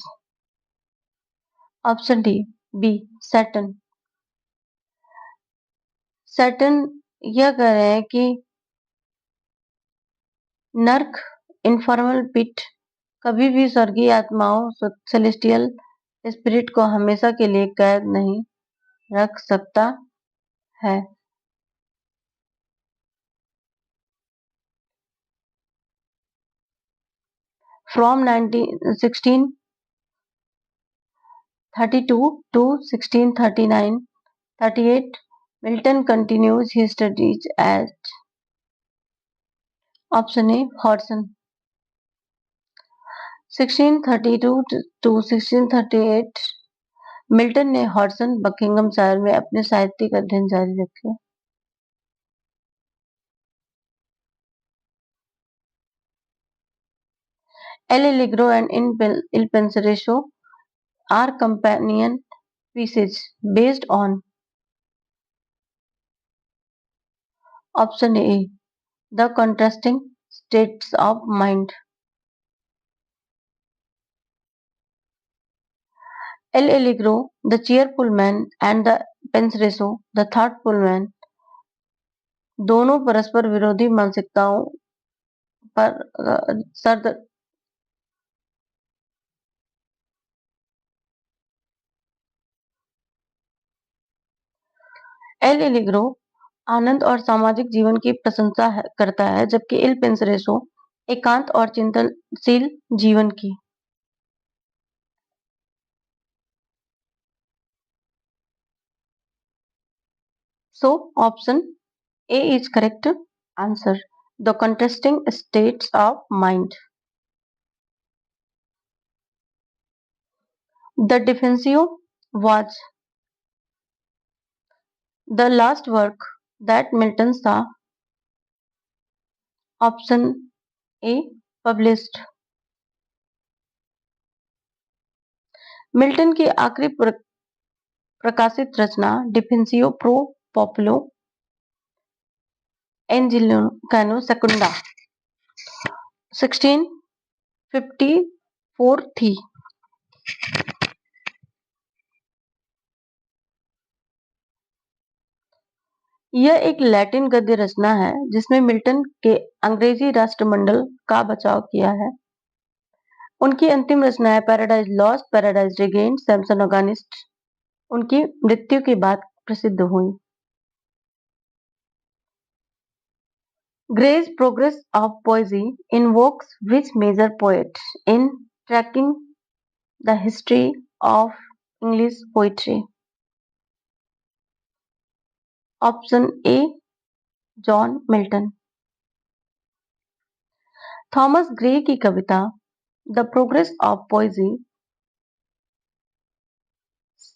[SPEAKER 1] Option D B Satan. Satan यह कह रहे हैं कि नर्क इनफॉर्मल पिट कभी भी स्वर्गीय आत्माओं सेलेस्टियल स्पिरिट को हमेशा के लिए कैद नहीं रख सकता है। From 1632 to 1638, Milton continues his studies at option A Hodgson। 1632 to 1638 Milton ने हॉडसन बकिंघमशायर में अपने साहित्यिक अध्ययन जारी रखे। L'Allegro and Il Penseroso are companion pieces based on option A the contrasting states of mind। El Allegro the cheerful man and the Pensereso the thoughtful man दोनों परस्पर विरोधी मानसिकताओं पर सर्द एल एलिग्रो आनंद और सामाजिक जीवन की प्रशंसा करता है, जबकि इल पेंसरेसो एकांत और चिंतनशील जीवन की। So option A is correct answer. The contrasting states of mind. The Defensio was the last work that Milton saw option A published। Milton की आखिरी प्रकाशित रचना डिफेंसियो प्रो पॉपुलो एंजिलिकानो सेकुंडा 1654 थी। यह एक लैटिन गद्य रचना है जिसमें मिल्टन के अंग्रेजी राष्ट्रमंडल का बचाव किया है। उनकी अंतिम रचनाएं paradise lost, paradise regained, Samson organist उनकी मृत्यु के बाद प्रसिद्ध हुई। Gray's Progress of Poesy invokes which major poet in tracking the history of English poetry? Option A John Milton। Thomas Gray की कविता द प्रोग्रेस ऑफ पोएजी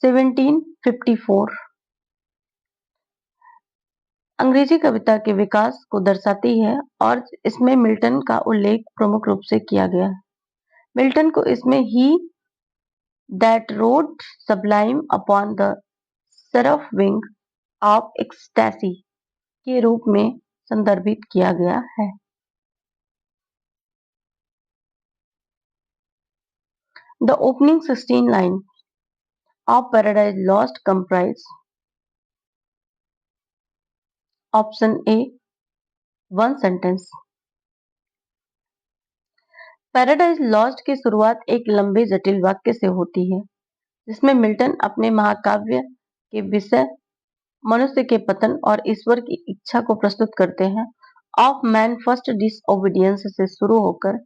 [SPEAKER 1] 1754 अंग्रेजी कविता के विकास को दर्शाती है और इसमें मिल्टन का उल्लेख प्रमुख रूप से किया गया है। मिल्टन को इसमें ही that rode sublime upon the seraph wing of ecstasy के रूप में संदर्भित किया गया है। The opening 16 lines of Paradise Lost comprise option A one sentence। Paradise lost की शुरुआत एक लंबे जटिल वाक्य से होती है जिसमें मिल्टन अपने महाकाव्य के विषय मनुष्य के पतन और ईश्वर की इच्छा को प्रस्तुत करते हैं। ऑफ मैन फर्स्ट डिसओबीडियंस से शुरू होकर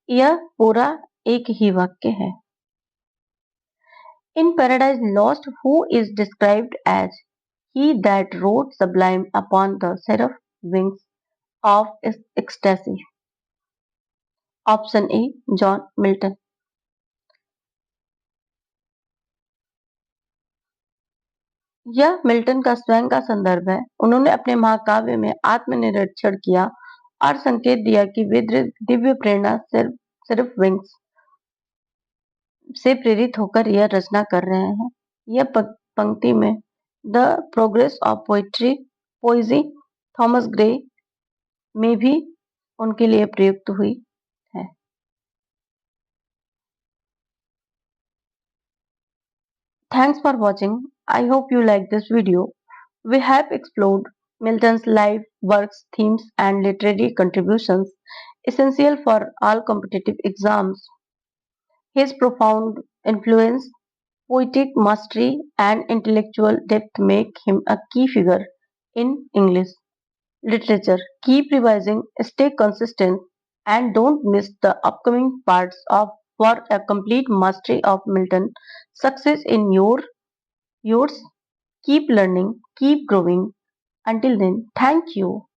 [SPEAKER 1] यह पूरा एक ही वाक्य है। In Paradise Lost, who is described as he that rode sublime upon the seraph wings of ecstasy? Option A, John Milton. यह मिल्टन का स्वयं का संदर्भ है। उन्होंने अपने महाकाव्य में आत्मनिरीक्षण किया और संकेत दिया कि वे दिव्य प्रेरणा सिर्फ विंग्स से प्रेरित होकर यह रचना कर रहे हैं। यह पंक्ति में the Progress of Poetry Poesy Thomas Gray में भी उनके लिए प्रयुक्त हुई है। Thanks for watching. I hope you like this video. We have explored Milton's life, works, themes, and literary contributions essential for all competitive exams. His profound influence, poetic mastery, and intellectual depth make him a key figure in English literature. Keep revising, stay consistent, and don't miss the upcoming parts of for a complete mastery of Milton. Success in yours. Keep learning, keep growing. Until then, thank you.